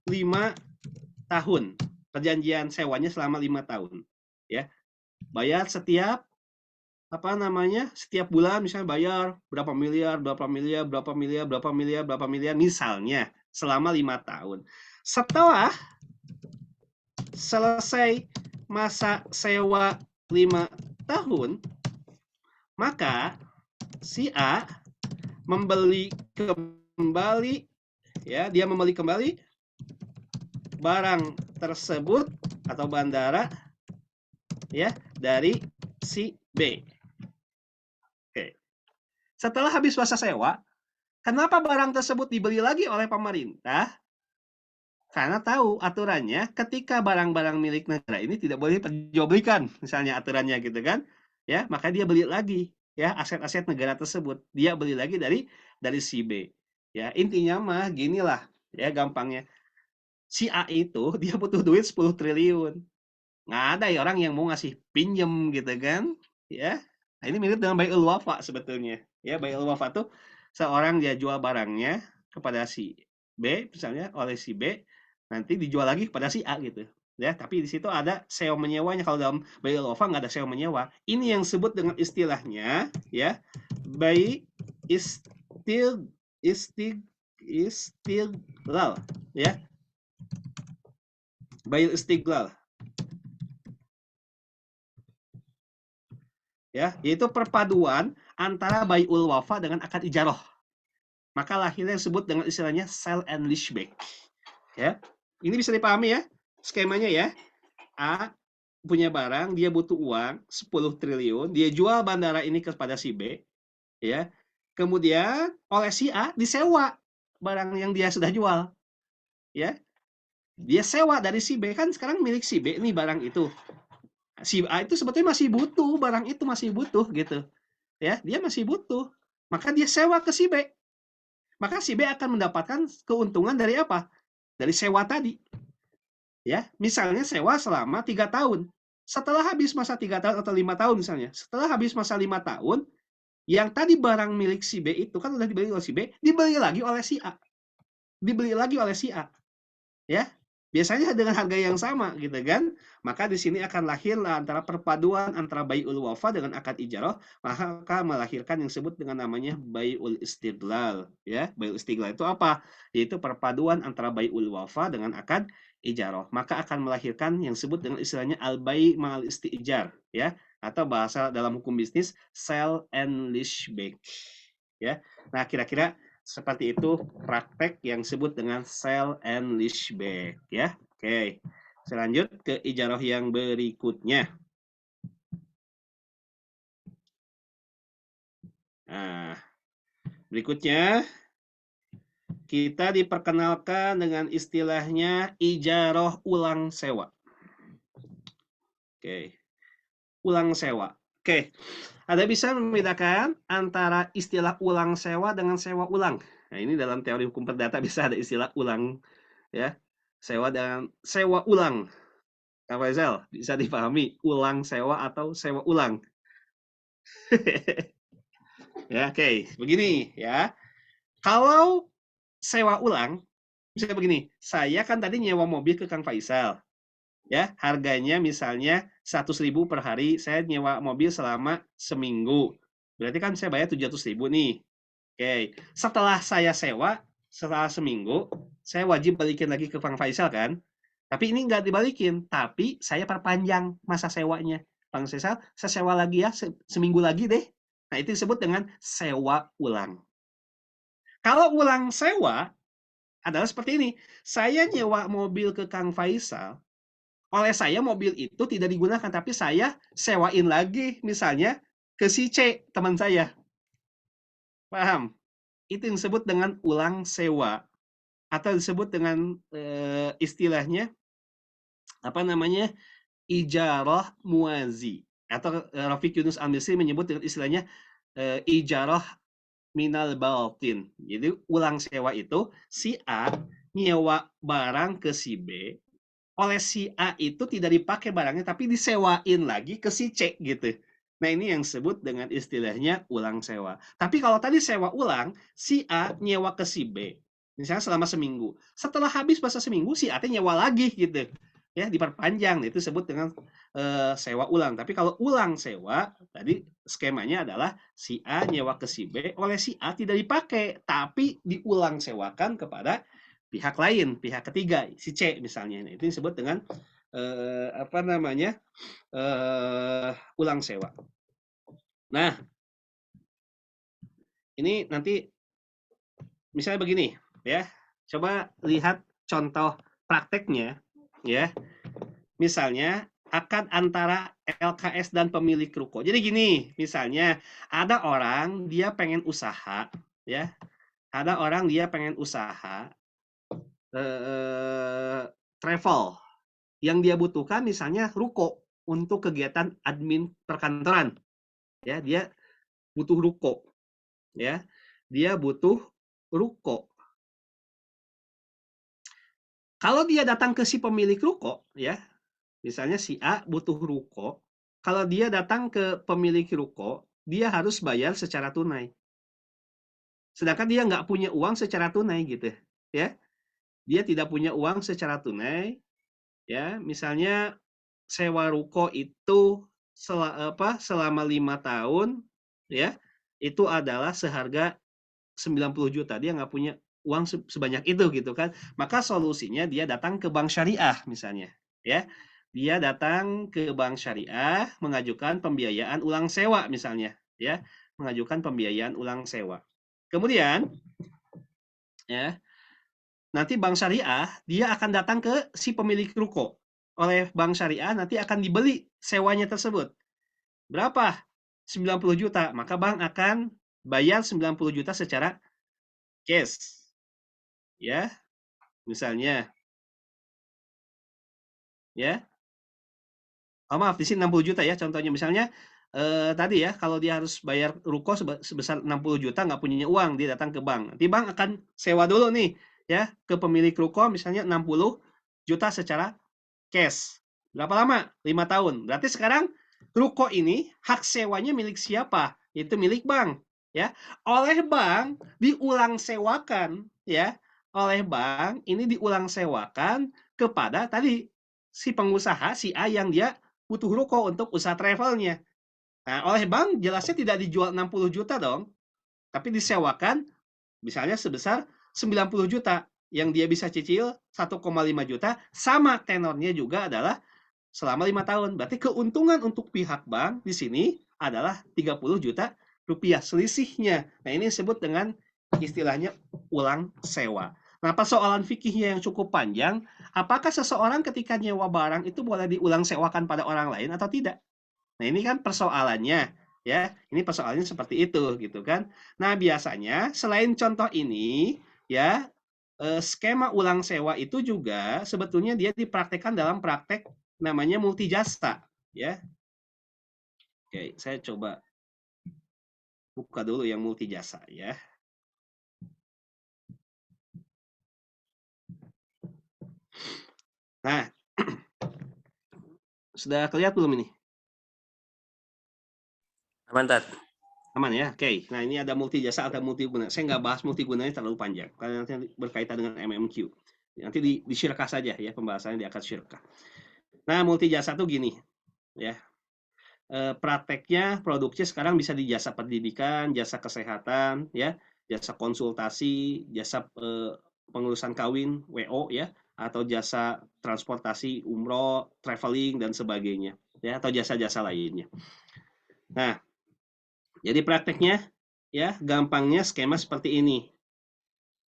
Speaker 2: 5 tahun, perjanjian sewanya selama 5 tahun, ya. Bayar setiap setiap bulan, misalnya bayar berapa miliar, misalnya selama 5 tahun. Setelah selesai masa sewa 5 tahun, maka si A membeli kembali, ya, dia membeli kembali barang tersebut atau bandara, ya, dari si B. Oke. Setelah habis masa sewa, kenapa barang tersebut dibeli lagi oleh pemerintah? Karena tahu aturannya ketika barang-barang milik negara ini tidak boleh diperjualbelikan, misalnya aturannya gitu kan, ya, maka dia beli lagi. ya aset-aset negara tersebut. Dia beli lagi dari si B. Ya, intinya mah ginilah ya gampangnya. Si A itu dia butuh duit 10 triliun. Nggak ada ya orang yang mau ngasih pinjem gitu kan. Ya. Nah, ini mirip dengan Bai'ul Wafa sebetulnya. Ya, Bai'ul Wafa tuh seorang dia jual barangnya kepada si B misalnya oleh si B nanti dijual lagi kepada si A gitu. Ya, tapi di situ ada sewa menyewanya. Kalau dalam Bai'ul Wafa nggak ada sewa menyewa. Ini yang disebut dengan istilahnya ya bai istil istig istiglal ya Bai'ul istiglal ya yaitu perpaduan antara bai'ul wafa dengan akad ijarah. Maka lahirnya yang disebut dengan istilahnya sell and leaseback. Ya. Ini bisa dipahami ya skemanya ya. A punya barang, dia butuh uang 10 triliun, dia jual bandara ini kepada si B, ya. Kemudian oleh si A disewa barang yang dia sudah jual, ya. Dia sewa dari si B kan sekarang milik si B nih barang itu. Si A itu sebetulnya masih butuh barang itu masih butuh gitu, ya. Dia masih butuh. Maka dia sewa ke si B. Maka si B akan mendapatkan keuntungan dari apa? Dari sewa tadi. Ya, misalnya sewa selama 3 tahun. Setelah habis masa 3 tahun atau 5 tahun misalnya, setelah habis masa 5 tahun, yang tadi barang milik si B itu kan udah dibeli oleh si B, dibeli lagi oleh si A, dibeli lagi oleh si A, ya. Biasanya dengan harga yang sama gitu kan. Maka di sini akan lahir antara perpaduan antara bai'ul wafa dengan akad ijarah, maka melahirkan yang disebut dengan namanya bai'ul istiglal, ya. Bai'ul istiglal itu apa? Yaitu perpaduan antara bai'ul wafa dengan akad ijarah. Maka akan melahirkan yang disebut dengan istilahnya al-bai' ma'al istijar, ya. Atau bahasa dalam hukum bisnis sell and leaseback, ya. Nah, kira-kira seperti itu praktek yang disebut dengan sell and leaseback ya. Oke. Selanjut ke ijarah yang berikutnya. Nah, berikutnya kita diperkenalkan dengan istilahnya ijarah ulang sewa. Oke. Ulang sewa. Oke. Ada bisa membedakan antara istilah ulang sewa dengan sewa ulang. Nah, ini dalam teori hukum perdata bisa ada istilah ulang ya. Sewa dan sewa ulang. Kak Faisal, bisa dipahami ulang sewa atau sewa ulang? Ya, oke. Begini ya. Kalau sewa ulang, misalnya begini, saya kan tadi nyewa mobil ke Kang Faisal. Ya, harganya misalnya 100.000 per hari, saya nyewa mobil selama seminggu. Berarti kan saya bayar 700.000 nih. Oke. Setelah saya sewa, setelah seminggu, saya wajib balikin lagi ke Kang Faisal kan? Tapi ini nggak dibalikin, tapi saya perpanjang masa sewanya. Bang Faisal, saya sewa lagi ya, seminggu lagi deh. Nah, itu disebut dengan sewa ulang. Kalau ulang sewa adalah seperti ini. Saya nyewa mobil ke Kang Faisal, oleh saya mobil itu tidak digunakan, tapi saya sewain lagi misalnya ke si C, teman saya. Paham? Itu yang disebut dengan ulang sewa. Atau disebut dengan istilahnya, apa namanya, ijarah muazi. Atau Rafiq Yunus Al-Misri menyebut dengan istilahnya ijarah minal baltin. Jadi ulang sewa itu si A nyewa barang ke si B, oleh si A itu tidak dipakai barangnya tapi disewain lagi ke si C gitu. Nah, ini yang disebut dengan istilahnya ulang sewa. Tapi kalau tadi sewa ulang, si A nyewa ke si B. Misalnya selama seminggu. Setelah habis masa seminggu, si A nyewa lagi gitu. Ya, diperpanjang. Itu disebut dengan sewa ulang. Tapi kalau ulang sewa, tadi skemanya adalah si A nyewa ke si B, oleh si A tidak dipakai, tapi diulang sewakan kepada pihak lain, pihak ketiga, si C misalnya. Nah, itu disebut dengan apa namanya, ulang sewa. Nah, ini nanti misalnya begini, ya. Coba lihat contoh prakteknya, ya. Misalnya akad antara LKS dan pemilik ruko. Jadi gini, misalnya ada orang dia pengen usaha, ya. Ada orang dia pengen usaha travel. Yang dia butuhkan misalnya ruko untuk kegiatan admin perkantoran. Ya, dia butuh ruko, ya. Dia butuh ruko. Kalau dia datang ke si pemilik ruko, ya, misalnya si A butuh ruko, kalau dia datang ke pemilik ruko, dia harus bayar secara tunai. Sedangkan dia nggak punya uang secara tunai gitu, ya. Dia tidak punya uang secara tunai, ya. Misalnya sewa ruko itu selama 5 tahun, ya, itu adalah seharga 90 juta. Dia nggak punya uang sebanyak itu gitu kan. Maka solusinya dia datang ke bank syariah misalnya, ya. Dia datang ke bank syariah mengajukan pembiayaan ulang sewa misalnya, ya. Mengajukan pembiayaan ulang sewa. Kemudian, ya, nanti bank syariah dia akan datang ke si pemilik ruko. Oleh bank syariah nanti akan dibeli sewanya tersebut. Berapa? 90 juta. Maka bank akan bayar 90 juta secara cash. Ya, misalnya, ya. Oh, maaf, di sini 60 juta ya contohnya. Misalnya tadi ya, kalau dia harus bayar ruko sebesar 60 juta nggak punya uang, dia datang ke bank. Nanti bank akan sewa dulu nih ya ke pemilik ruko misalnya 60 juta secara cash. Berapa lama? 5 tahun. Berarti sekarang ruko ini hak sewanya milik siapa? Itu milik bank, ya. Oleh bank diulang sewakan, ya. Oleh bank ini diulang sewakan kepada tadi si pengusaha si A yang dia butuh ruko untuk usaha travelnya. Nah, oleh bank jelasnya tidak dijual 60 juta dong, tapi disewakan misalnya sebesar 90 juta yang dia bisa cicil 1,5 juta sama tenornya juga adalah selama 5 tahun. Berarti keuntungan untuk pihak bank di sini adalah 30 juta rupiah selisihnya. Nah, ini disebut dengan istilahnya ulang sewa. Nah, persoalan fikihnya yang cukup panjang, apakah seseorang ketika nyewa barang itu boleh diulang sewakan pada orang lain atau tidak? Nah, ini kan persoalannya, ya. Ini persoalannya seperti itu, gitu kan. Nah, biasanya selain contoh ini, ya, skema ulang sewa itu juga sebetulnya dia dipraktekkan dalam praktek namanya multi jasa, ya. Oke, saya coba buka dulu yang multi jasa, ya. Nah, sudah kelihatan belum ini?
Speaker 1: Aman, Tat.
Speaker 2: Aman ya? Oke. Nah, ini ada multi jasa atau multi guna. Saya nggak bahas multi gunanya terlalu panjang karena nanti berkaitan dengan MMQ. Nanti di syirkah saja ya pembahasannya di akad syirkah. Nah, multi jasa tuh gini, ya. Prakteknya produknya sekarang bisa di jasa pendidikan, jasa kesehatan, ya, jasa konsultasi, jasa pengurusan kawin (WO) ya, atau jasa transportasi umroh, traveling dan sebagainya, ya, atau jasa-jasa lainnya. Nah, jadi prakteknya, ya, gampangnya skema seperti ini,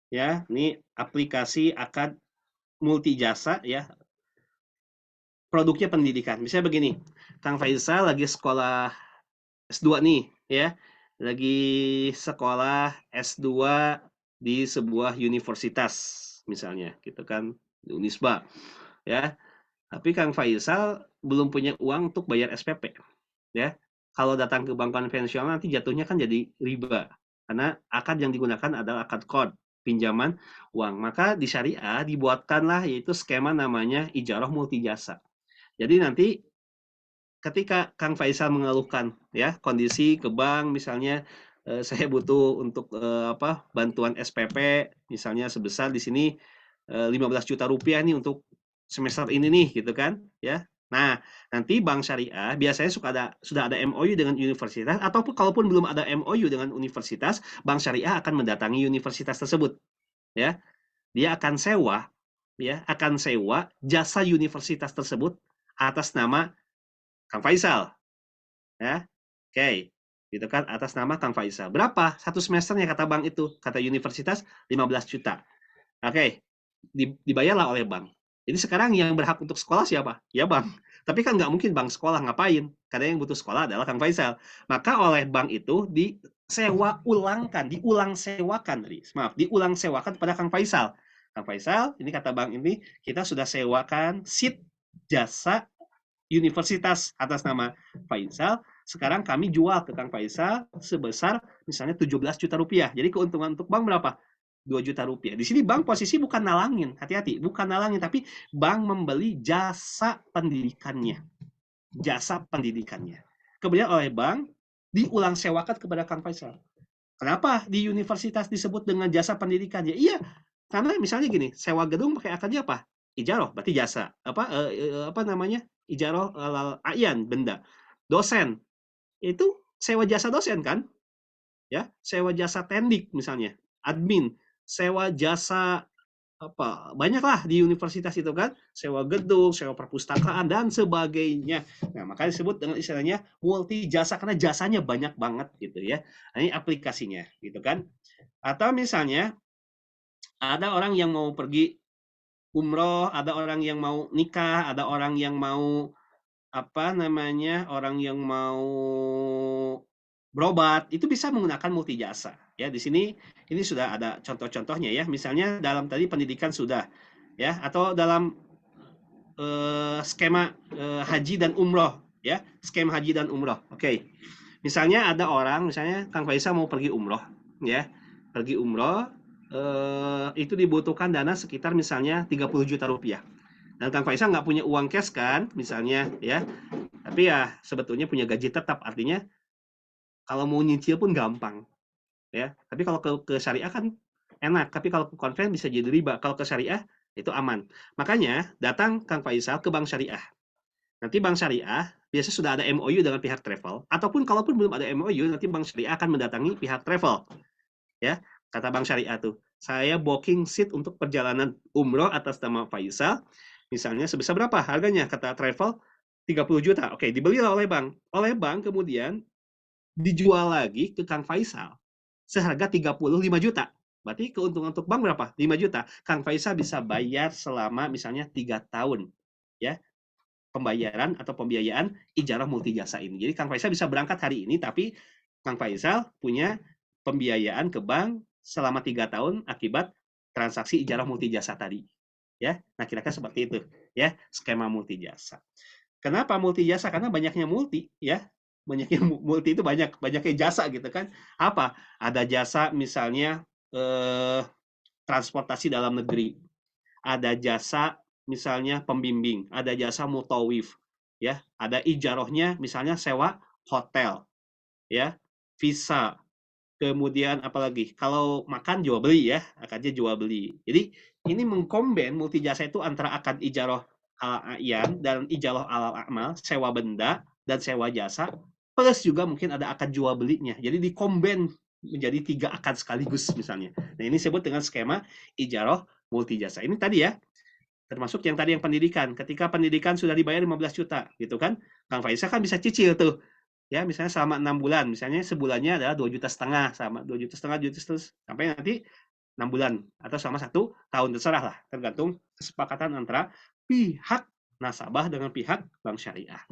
Speaker 2: ya. Ini aplikasi akad multi jasa, ya. Produknya pendidikan. Misalnya begini, Kang Faisal lagi sekolah S2 nih, ya. Lagi sekolah S2 di sebuah universitas misalnya, gitu kan, di Unisba, ya. Tapi Kang Faisal belum punya uang untuk bayar SPP, ya. Kalau datang ke bank konvensional nanti jatuhnya kan jadi riba, karena akad yang digunakan adalah akad qard, pinjaman uang. Maka di syariah dibuatkanlah yaitu skema namanya ijarah multi jasa. Jadi nanti ketika Kang Faisal mengeluhkan ya kondisi ke bank misalnya saya butuh untuk bantuan SPP misalnya sebesar di sini 15 juta rupiah nih untuk semester ini nih gitu kan ya. Nah, nanti Bank Syariah biasanya sudah ada MOU dengan universitas ataupun kalaupun belum ada MOU dengan universitas, Bank Syariah akan mendatangi universitas tersebut ya. Dia akan sewa jasa universitas tersebut atas nama Kang Faisal ya. Oke, gitu kan atas nama Kang Faisal. Berapa? Satu semesternya kata bank itu, kata universitas 15 juta. Oke, dibayarlah oleh bank. Jadi sekarang yang berhak untuk sekolah siapa? Ya bank. Tapi kan nggak mungkin bank sekolah ngapain? Karena yang butuh sekolah adalah Kang Faisal. Maka oleh bank itu diulang sewakan pada Kang Faisal. Kang Faisal, ini kata bank ini, kita sudah sewakan seat jasa universitas atas nama Faisal, sekarang kami jual ke Kang Faisal sebesar misalnya 17 juta rupiah. Jadi keuntungan untuk bank berapa? 2 juta rupiah. Di sini bank posisi bukan nalangin, hati-hati, bukan nalangin, tapi bank membeli jasa pendidikannya. Jasa pendidikannya. Kemudian oleh bank diulang sewakan kepada Kang Faisal. Kenapa di universitas disebut dengan jasa pendidikan? Ya iya, karena misalnya gini, sewa gedung pakai akadnya apa? Ijaroh, berarti jasa. Apa namanya? Ijaroh ayan, benda. Dosen, itu sewa jasa dosen kan? Ya, sewa jasa tendik misalnya, admin, sewa jasa apa banyaklah di universitas itu kan, sewa gedung, sewa perpustakaan dan sebagainya. Nah, makanya disebut dengan istilahnya multi jasa karena jasanya banyak banget gitu ya. Nah, ini aplikasinya gitu kan. Atau misalnya ada orang yang mau pergi umroh, ada orang yang mau nikah, ada orang yang mau apa namanya, orang yang mau berobat, itu bisa menggunakan multi jasa. Ya, di sini ini sudah ada contoh-contohnya ya. Misalnya dalam tadi pendidikan sudah ya, atau dalam skema haji dan umroh ya, skema haji dan umroh. Oke. Misalnya ada orang, misalnya Kang Faisal mau pergi umroh ya, pergi umroh itu dibutuhkan dana sekitar misalnya 30 juta rupiah. Dan Kang Faisal nggak punya uang cash kan, misalnya ya, tapi ya sebetulnya punya gaji tetap, artinya kalau mau nyicil pun gampang ya. Tapi kalau ke syariah kan enak, tapi kalau ke konven bisa jadi riba. Kalau ke syariah itu aman. Makanya datang Kang Faisal ke bank syariah. Nanti bank syariah biasanya sudah ada MOU dengan pihak travel, ataupun kalaupun belum ada MOU, nanti bank syariah akan mendatangi pihak travel. Ya, kata bank syariah tuh, saya booking seat untuk perjalanan umroh atas nama Faisal, misalnya sebesar berapa harganya? Kata travel 30 juta. Oke, dibelilah oleh bank. Oleh bank kemudian dijual lagi ke Kang Faisal seharga 35 juta. Berarti keuntungan untuk bank berapa? 5 juta. Kang Faisal bisa bayar selama misalnya 3 tahun. Ya, pembayaran atau pembiayaan ijarah multi jasa ini. Jadi Kang Faisal bisa berangkat hari ini, tapi Kang Faisal punya pembiayaan ke bank selama 3 tahun akibat transaksi ijarah multi jasa tadi. Ya, nah kira-kira seperti itu ya skema multi jasa. Kenapa multi jasa? Karena banyaknya multi ya, banyaknya multi itu banyaknya jasa gitu kan. Apa? Ada jasa misalnya transportasi dalam negeri, ada jasa misalnya pembimbing, ada jasa mutawif, ya, ada ijarohnya misalnya sewa hotel, ya, visa, kemudian apalagi kalau makan jual beli ya, akadnya jual beli. Jadi ini mengkomben multi jasa itu antara akad ijaroh al ayan dan ijaroh al amal, sewa benda dan sewa jasa, plus juga mungkin ada akad jual belinya. Jadi dikomben menjadi 3 akad sekaligus misalnya. Nah ini disebut dengan skema ijaroh multi jasa. Ini tadi ya, termasuk yang tadi yang pendidikan. Ketika pendidikan sudah dibayar 15 juta gitu kan, Kang Faisal kan bisa cicil tuh. Ya, misalnya selama 6 bulan, misalnya sebulannya adalah 2,5 juta, sama 2,5 juta, 2 juta terus sampai nanti 6 bulan atau selama 1 tahun, terserah lah, tergantung kesepakatan antara pihak nasabah dengan pihak bank syariah.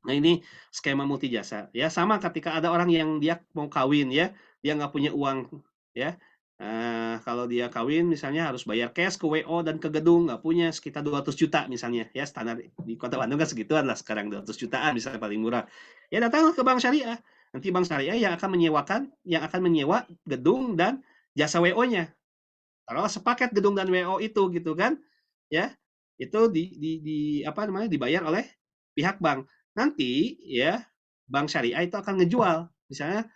Speaker 2: Nah ini skema multi jasa ya, sama ketika ada orang yang dia mau kawin ya, dia nggak punya uang ya. Kalau dia kawin misalnya harus bayar cash ke WO dan ke gedung, nggak punya, sekitar 200 juta misalnya ya, standar di kota Bandung kan segituan lah sekarang, 200 jutaan misalnya paling murah. Ya datang ke bank syariah, nanti bank syariah yang akan menyewa gedung dan jasa WO-nya. Kalau sepaket gedung dan WO itu gitu kan ya, itu apa namanya, dibayar oleh pihak bank. Nanti ya bank syariah itu akan ngejual misalnya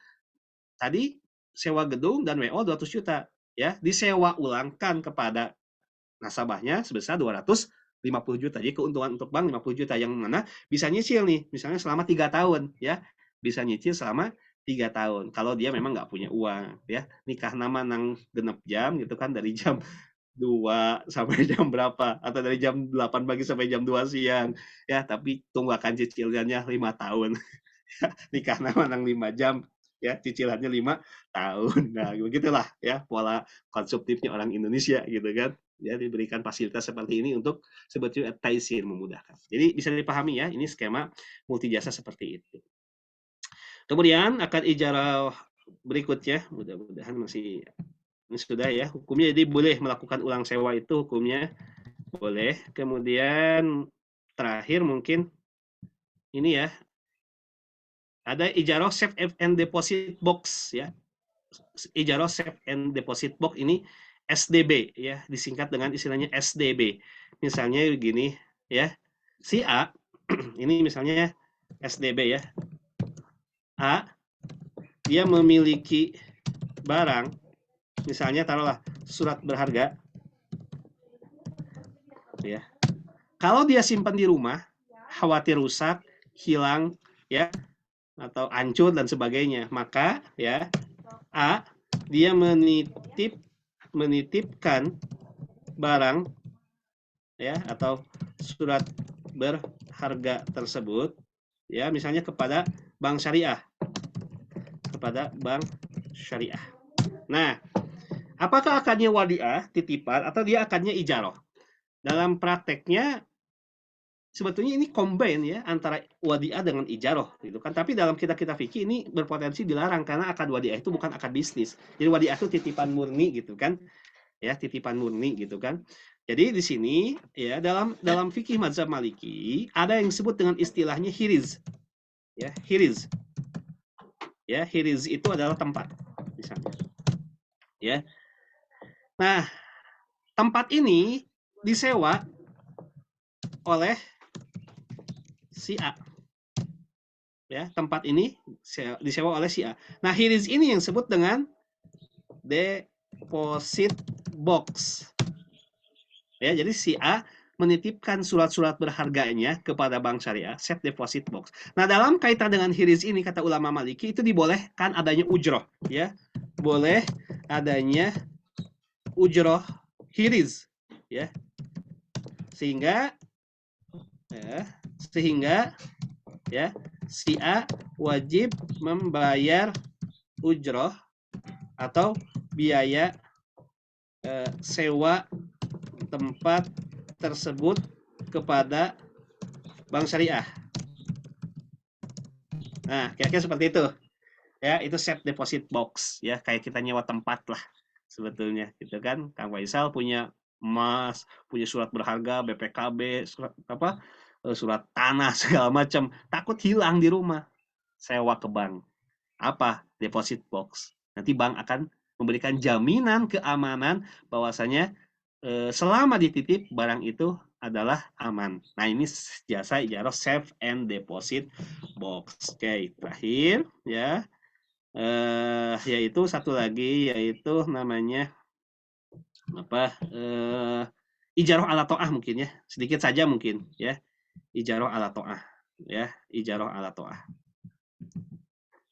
Speaker 2: tadi sewa gedung dan WO 200 juta ya, disewa ulangkan kepada nasabahnya sebesar 250 juta. Jadi keuntungan untuk bank 50 juta yang mana bisa nyicil nih misalnya selama 3 tahun ya, bisa nyicil selama 3 tahun kalau dia memang nggak punya uang ya. Nikah nama nang genep jam gitu kan, dari jam 2 sampai jam berapa, atau dari jam 8 pagi sampai jam 2 siang ya, tapi tunggakan cicilannya 5 tahun. Nikah nama nang 5 jam ya, cicilannya 5 tahun. Nah begitulah ya pola konsumtifnya orang Indonesia gitu kan ya, diberikan fasilitas seperti ini untuk sebetulnya taisir, memudahkan. Jadi bisa dipahami ya, ini skema multi jasa seperti itu. Kemudian akad ijarah berikutnya, mudah-mudahan masih ini sudah ya, hukumnya jadi boleh melakukan ulang sewa, itu hukumnya boleh. Kemudian terakhir mungkin
Speaker 3: ini ya, ada ijarah safe and deposit box ya. Ijarah safe and deposit box ini SDB ya, disingkat dengan istilahnya SDB. Misalnya begini ya, si A ini misalnya SDB ya. A dia memiliki barang, misalnya taruhlah surat berharga ya. Kalau dia simpan di rumah, khawatir rusak, hilang ya, atau hancur dan sebagainya, maka ya A dia menitipkan barang ya atau surat berharga tersebut ya, misalnya kepada bank syariah, Nah, apakah akannya wadiah titipan atau dia akannya ijarah? Dalam prakteknya sebetulnya ini combine ya antara wadiah dengan ijarah gitu kan. Tapi dalam kita fikih ini berpotensi dilarang karena akad wadiah itu bukan akad bisnis. Jadi wadiah itu titipan murni gitu kan. Ya, titipan murni gitu kan. Jadi di sini ya dalam fikih mazhab Maliki ada yang disebut dengan istilahnya hiriz. Ya, hiriz. Ya, hiriz itu adalah tempat misalnya. Ya. Nah, tempat ini disewa oleh si A. Ya, tempat ini disewa oleh si A. Nah, hiriz ini yang disebut dengan deposit box. Ya, jadi si A menitipkan surat-surat berharganya kepada bank syariah, safe deposit box. Nah, dalam kaitan dengan hiriz ini kata ulama Maliki itu dibolehkan adanya ujroh, ya. Boleh adanya ujroh hiriz, ya. Sehingga ya si A wajib membayar ujroh atau biaya sewa tempat tersebut kepada bank syariah. Nah, kira-kira seperti itu. Ya, itu safe deposit box ya, kayak kita nyewa tempat lah sebetulnya gitu kan. Kang Faisal punya emas, punya surat berharga, BPKB, surat tanah segala macam, takut hilang di rumah. Sewa ke bank. Apa? Deposit box. Nanti bank akan memberikan jaminan keamanan bahwasanya selama dititip barang itu adalah aman. Nah, ini jasa ijarah safe and deposit box. Oke, terakhir ya. Yaitu satu lagi yaitu namanya apa? Ijarah ala to'ah mungkin ya. Sedikit saja mungkin ya. Ijarah ala to'ah ya, ijarah ala to'ah.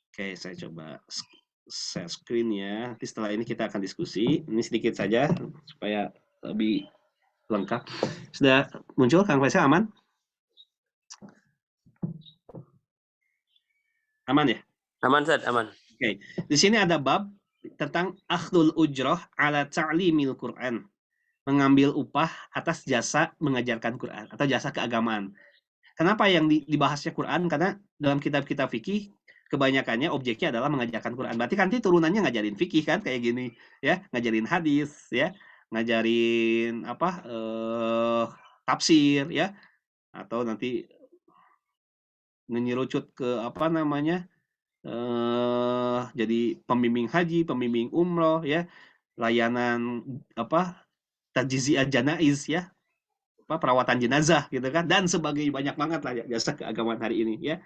Speaker 3: Oke, saya coba share screen ya. Nanti setelah ini kita akan diskusi. Ini sedikit saja supaya lebih lengkap. Sudah muncul Kang Faisal, aman? Aman ya?
Speaker 1: Aman, Ustaz, aman.
Speaker 3: Oke. Di sini ada bab tentang akhdul ujrah ala ta'limil Quran. Mengambil upah atas jasa mengajarkan Quran atau jasa keagamaan. Kenapa yang dibahasnya Quran? Karena dalam kitab-kitab fikih kebanyakannya objeknya adalah mengajarkan Quran. Berarti kan nanti turunannya ngajarin fikih kan kayak gini ya, ngajarin hadis ya, ngajarin tafsir ya, atau nanti menyerucut ke jadi pembimbing haji, pembimbing umroh ya, layanan tajziah janaiz ya, perawatan jenazah gitu kan, dan sebagainya, banyak banget lah ya jasa keagamaan hari ini ya.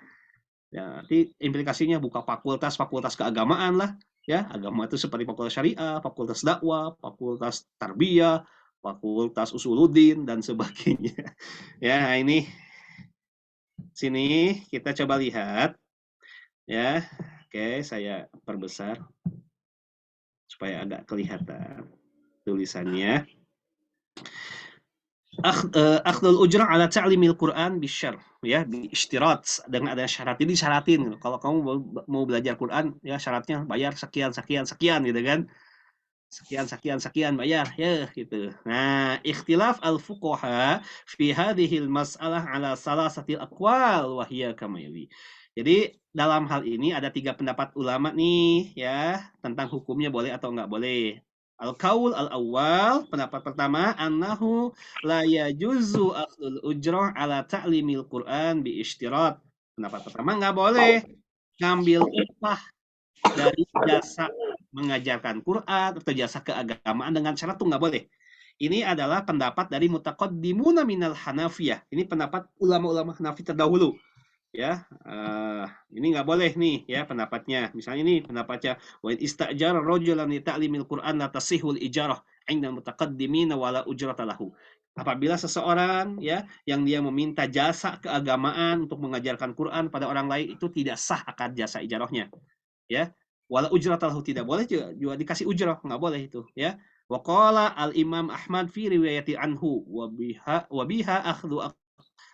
Speaker 3: Ya, nanti implikasinya buka fakultas keagamaan lah ya. Agama itu seperti fakultas syariah, fakultas dakwah, fakultas tarbiyah, fakultas usuluddin dan sebagainya. Ya, nah ini sini kita coba lihat ya. Oke, saya perbesar supaya agak kelihatan tulisannya. Akhdul ujrah ala ta'limil Quran bisyar ya, biishtirat, dengan ada syarat. Jadi syaratin kalau kamu mau belajar Quran ya, syaratnya bayar sekian gitu kan. Sekian bayar ya gitu. Nah, ikhtilaf al-fuqaha fi hadhil mas'alah ala salasatil aqwal wa hiya kama yali. Jadi dalam hal ini ada 3 pendapat ulama nih ya tentang hukumnya boleh atau enggak boleh. Al-qaul al-awwal, pendapat pertama, annahu la yajuzu akhdul ujrah ala ta'limil Qur'an bi ishtirat. Pendapat pertama, nggak boleh ngambil upah dari jasa mengajarkan Quran atau jasa keagamaan dengan syarat tuh nggak boleh. Ini adalah pendapat dari mutaqaddimuna minal Hanafiyah. Ini pendapat ulama-ulama Hanafi terdahulu. Ya, ini nggak boleh nih ya pendapatnya. Misalnya ini pendapatnya wa istajara rajulan li ta'limil Qur'an la tasihul ijarah 'inda mutaqaddimina wala ujrata lahu. Apabila seseorang ya yang dia meminta jasa keagamaan untuk mengajarkan Quran pada orang lain itu tidak sah akad jasa ijarahnya ya. Wala ujrata lahu, tidak boleh juga dikasih ujrah, nggak boleh itu ya. Wa qala al Imam Ahmad fi riwayati anhu wa biha akhdhu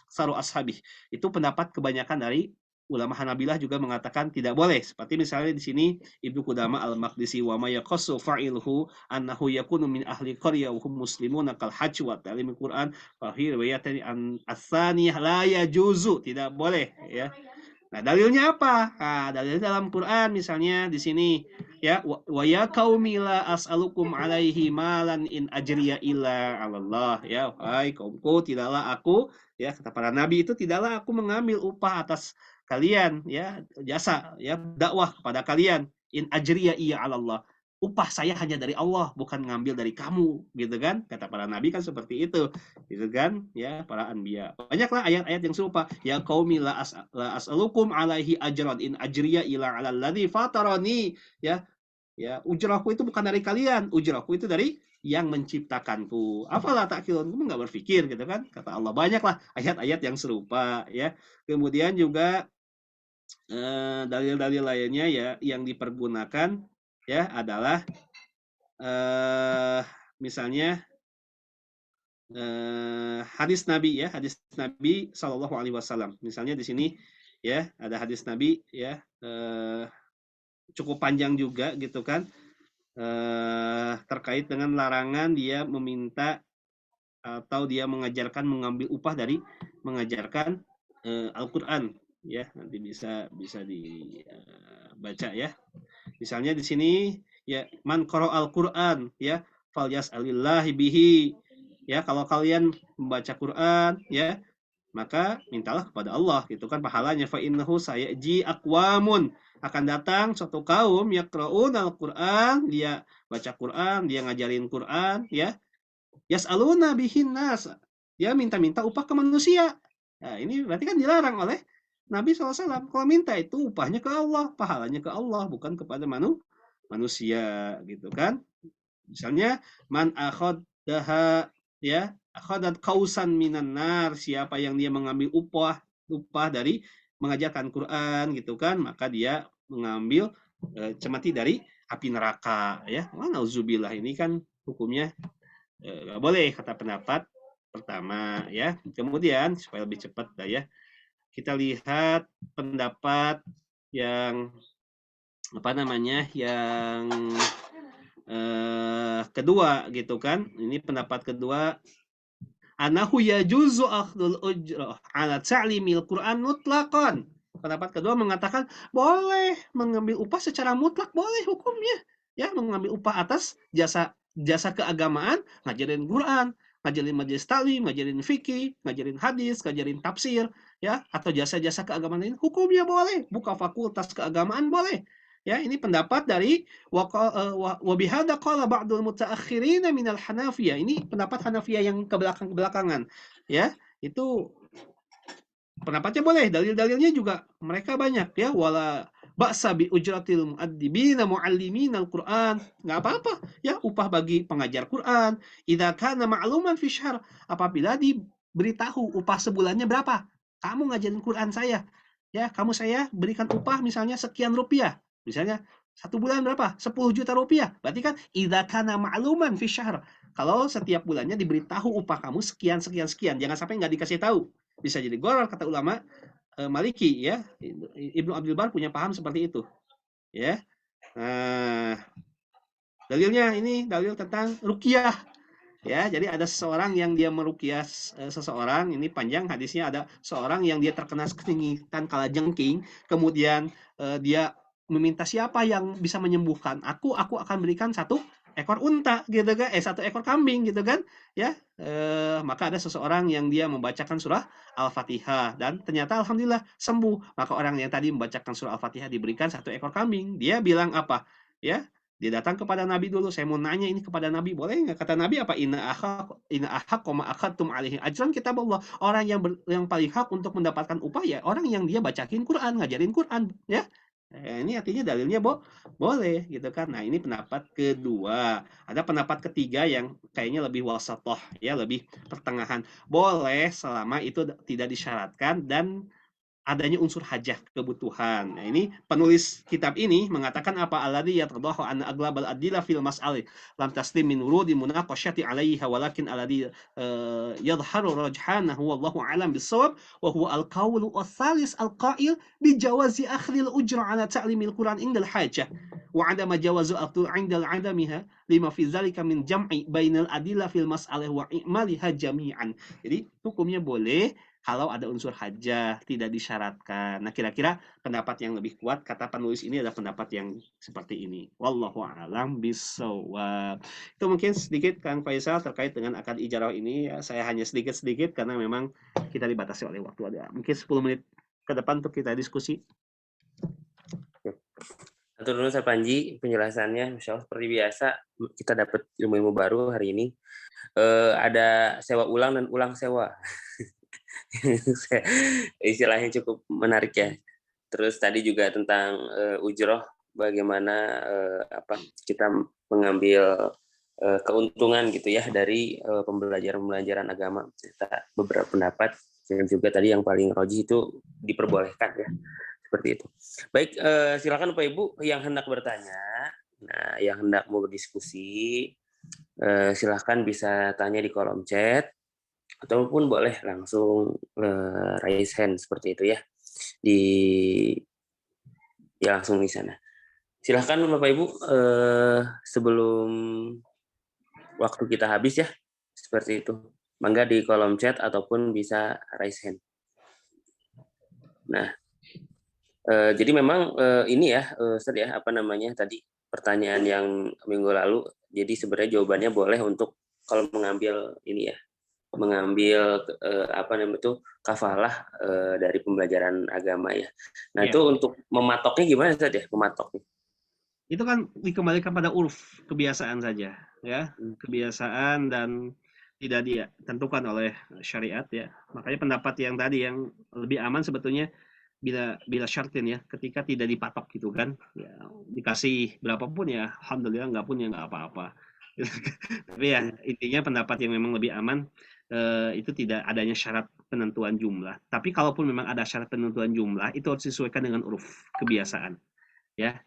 Speaker 3: saru ashabih. Itu pendapat kebanyakan dari ulama Hanabilah juga mengatakan tidak boleh. Seperti misalnya di sini Ibnu Qudamah Al-Maqdisi wa ma yaqassu fa'ilhu annahu yakunu min ahli qaryah wa hum muslimuna kal hajj wa ta'limul Quran fa hi riwayatan an ats-tsaniyah la yajuzu, tidak boleh ya. Nah, dalilnya apa? Nah, dalilnya dalam Quran misalnya di sini ya wa ya qaumi la as'alukum alaihi malan in ajriya illa 'ala Allah ya. Hai kaumku, tidaklah aku ya kata para nabi itu tidaklah aku mengambil upah atas kalian ya, jasa ya dakwah kepada kalian, in ajriya iya 'ala Allah. Upah saya hanya dari Allah, bukan ngambil dari kamu, gitu kan? Kata para nabi kan seperti itu, gitu kan? Ya, para anbiya. Banyaklah ayat-ayat yang serupa. Ya qaumi la as'alukum alaihi ajran in ajriya ila 'alal ladzi fatarani. Ya, ya, ujrahku itu bukan dari kalian, ujrahku itu dari yang menciptakanku. Afala ta'qilun? Kamu nggak berpikir gitu kan? Kata Allah. Banyaklah ayat-ayat yang serupa ya. Kemudian juga dalil-dalil lainnya ya yang dipergunakan ya adalah misalnya hadis Nabi ya, hadis Nabi Shallallahu Alaihi Wasallam. Misalnya di sini ya ada hadis Nabi ya cukup panjang juga gitu kan terkait dengan larangan dia meminta atau dia mengajarkan mengambil upah dari mengajarkan Al-Qur'an ya, nanti bisa dibaca ya. Misalnya di sini ya man qara al-Qur'an ya falyas'alillahi bihi. Ya, kalau kalian membaca Quran ya, maka mintalah kepada Allah gitu kan pahalanya. Fa innahu sayaji aqwamun, akan datang suatu kaum yaqra'un al-Qur'an, dia baca Quran, dia ngajarin Quran ya. Yas'aluna bihin nas. Dia minta-minta upah ke manusia. Nah, ini berarti kan dilarang oleh Nabi SAW. Kalau minta itu upahnya ke Allah, pahalanya ke Allah, bukan kepada manusia gitu kan. Misalnya man akhadaha ya, akhadat kausan minan nar, siapa yang dia mengambil upah dari mengajarkan Quran gitu kan, maka dia mengambil cemati dari api neraka ya. Nauzubillah, ini kan hukumnya nggak boleh kata pendapat pertama ya. Kemudian supaya lebih cepat ya, kita lihat pendapat yang apa namanya yang kedua gitu kan. Ini pendapat kedua, anahu yajuzu akhdul ujrah ala ta'limil Quran mutlaqan. Pendapat kedua mengatakan boleh mengambil upah secara mutlak, boleh hukumnya ya, mengambil upah atas jasa keagamaan, ngajarin Quran, ngajarin majelis taklim, ngajarin fikih, ngajarin hadis, ngajarin tafsir ya, atau jasa-jasa keagamaan lain, hukumnya boleh. Buka fakultas keagamaan boleh. Ya, ini pendapat dari wa bihadza qala ba'dul mutaakhirin minal Hanafiyah. Ini pendapat Hanafiyah yang kebelakangan. Ya, itu pendapatnya boleh, dalil-dalilnya juga mereka banyak ya. Wala ba'sa bi ujratil mu'addibina mu'allimin al-Qur'an. Enggak apa-apa ya, upah bagi pengajar Quran. Idza kana ma'luman fi syahr, apabila diberitahu upah sebulannya berapa. Kamu ngajarin Quran saya. Ya, kamu saya berikan upah misalnya sekian rupiah. Misalnya 1 bulan berapa? 10 juta rupiah. Berarti kan idza kana ma'luman fi syahr. Kalau setiap bulannya diberitahu upah kamu sekian sekian sekian, jangan sampai nggak dikasih tahu. Bisa jadi gharar kata ulama Maliki ya. Ibnu Abdul Bar punya paham seperti itu. Ya. Nah, dalilnya ini dalil tentang ruqyah. Ya, jadi ada seseorang yang dia meruqyah seseorang, ini panjang hadisnya, ada seorang yang dia terkena kesingitan kalajengking, kemudian dia meminta siapa yang bisa menyembuhkan aku akan berikan 1 ekor unta gitu kan, 1 ekor kambing gitu kan, ya. Maka ada seseorang yang dia membacakan surah Al-Fatihah dan ternyata alhamdulillah sembuh. Maka orang yang tadi membacakan surah Al-Fatihah diberikan 1 ekor kambing. Dia bilang apa? Ya, dia datang kepada Nabi dulu, "Saya mau nanya ini kepada Nabi, boleh nggak?" Kata Nabi apa? Inna ahaqqa ma akhadtum alaihi ajran kitabullah." Orang yang paling hak untuk mendapatkan upah ya orang yang dia bacakin Quran, ngajarin Quran, ya. Ini artinya dalilnya boleh gitu kan. Nah, ini pendapat kedua. Ada pendapat ketiga yang kayaknya lebih wasatoh ya, lebih pertengahan. Boleh selama itu tidak disyaratkan dan adanya unsur hajah, kebutuhan. Nah, ini penulis kitab ini mengatakan apa? Alladzi yatadahu anna aglabal adilla fil mas'ali lam taslim min wurudi munaqasyati 'alaiha walakin alladzi yadhharu rajhanahu wallahu a'lam bis-shawab wa huwa al-qawlu ats-tsalis al-qa'il bi jawazi akhdhi al-ujra 'ala ta'limil Qur'an indal hajah wa 'adama jawazu aqtu 'indal 'adamiha lima fi dzalika min jam'i bainal adilla fil mas'alah wa i'maliha jami'an. Jadi hukumnya boleh kalau ada unsur hajah, tidak disyaratkan. Nah, kira-kira pendapat yang lebih kuat, kata penulis ini adalah pendapat yang seperti ini. Wallahu a'lam bishawab. Itu mungkin sedikit Kang Faisal terkait dengan akad ijarah ini. Ya, saya hanya sedikit-sedikit karena memang kita dibatasi oleh waktu. Ada mungkin 10 menit ke depan untuk kita diskusi.
Speaker 1: Atur dulu Ustaz Panji penjelasannya, Masya Allah seperti biasa kita dapat ilmu-ilmu baru hari ini. Ada sewa ulang dan ulang sewa. Istilahnya cukup menarik ya. Terus tadi juga tentang ujroh, bagaimana kita mengambil keuntungan gitu ya dari pembelajaran agama. Kita beberapa pendapat dan juga tadi yang paling roji itu diperbolehkan ya. Seperti itu. Baik, silakan Bapak Ibu yang hendak bertanya, nah yang hendak mau berdiskusi, silakan bisa tanya di kolom chat ataupun boleh langsung raise hand seperti itu ya. Langsung di sana. Silahkan Bapak Ibu, sebelum waktu kita habis ya, seperti itu. Mangga di kolom chat ataupun bisa raise hand. Nah, jadi memang ini ya, Ustaz ya, tadi pertanyaan yang minggu lalu. Jadi sebenarnya jawabannya boleh untuk kalau mengambil ini ya, mengambil kafalah dari pembelajaran agama ya. Nah, itu untuk mematoknya gimana Ustaz ya? Mematoknya.
Speaker 3: Itu kan dikembalikan pada uruf, kebiasaan saja, ya. Kebiasaan dan tidak ditentukan oleh syariat ya. Makanya pendapat yang tadi yang lebih aman sebetulnya bila syartin ya, ketika tidak dipatok gitu kan. Ya, dikasih berapapun ya alhamdulillah, nggak pun ya nggak apa-apa. Tapi ya intinya pendapat yang memang lebih aman itu tidak adanya syarat penentuan jumlah. Tapi kalaupun memang ada syarat penentuan jumlah, itu harus disesuaikan dengan uruf, kebiasaan. Ya,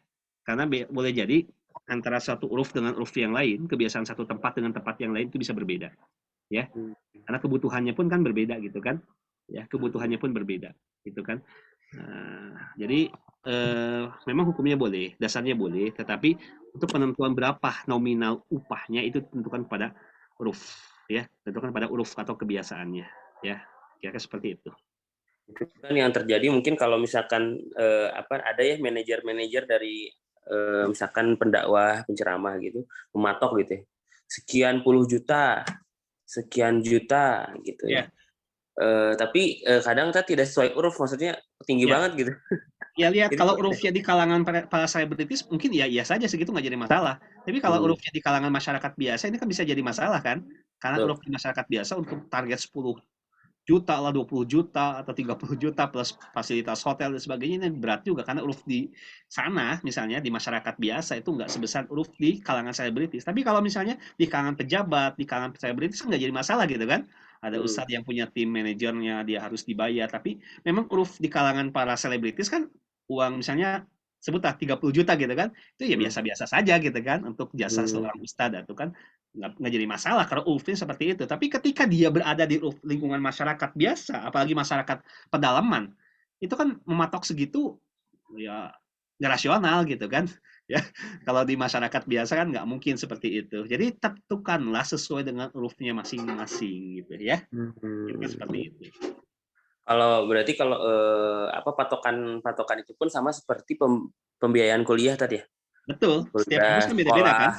Speaker 3: karena boleh jadi antara satu uruf dengan uruf yang lain, kebiasaan satu tempat dengan tempat yang lain itu bisa berbeda. Ya, karena kebutuhannya pun kan berbeda gitu kan. Ya, kebutuhannya pun berbeda gitu kan. Nah, jadi memang hukumnya boleh, dasarnya boleh, tetapi untuk penentuan berapa nominal upahnya itu tentukan pada uruf, ya, tentukan pada uruf atau kebiasaannya, ya, kira-kira seperti itu.
Speaker 1: Itu kan yang terjadi mungkin kalau misalkan ada ya manajer-manajer dari misalkan pendakwah, penceramah gitu, mematok gitu ya, sekian puluh juta, sekian juta gitu ya. Tapi kadang kan tidak sesuai uruf, maksudnya tinggi banget gitu.
Speaker 3: Ya lihat kalau urufnya di kalangan para selebritis mungkin ya saja segitu nggak jadi masalah. Tapi kalau urufnya di kalangan masyarakat biasa ini kan bisa jadi masalah kan? Karena uruf di masyarakat biasa untuk target 10 juta lah, 20 juta atau 30 juta plus fasilitas hotel dan sebagainya ini berat juga karena uruf di sana misalnya di masyarakat biasa itu nggak sebesar uruf di kalangan selebritis. Tapi kalau misalnya di kalangan pejabat, di kalangan selebritis kan nggak jadi masalah gitu kan? Ada ustadz yang punya tim manajernya, dia harus dibayar. Tapi memang uruf di kalangan para selebritis kan uang misalnya sebutlah 30 juta gitu kan, itu ya biasa-biasa saja gitu kan untuk jasa seorang ustadz itu kan nggak jadi masalah kalau urufnya seperti itu. Tapi ketika dia berada di lingkungan masyarakat biasa, apalagi masyarakat pedalaman, itu kan mematok segitu ya nggak rasional gitu kan. Ya, kalau di masyarakat biasa kan nggak mungkin seperti itu. Jadi tentukanlah sesuai dengan urufnya masing-masing gitu ya. Seperti itu.
Speaker 1: Berarti kalau patokan itu pun sama seperti pembiayaan kuliah tadi ya?
Speaker 3: Betul. Setiap kampus kan
Speaker 1: Kuliah,
Speaker 3: beda-beda kan?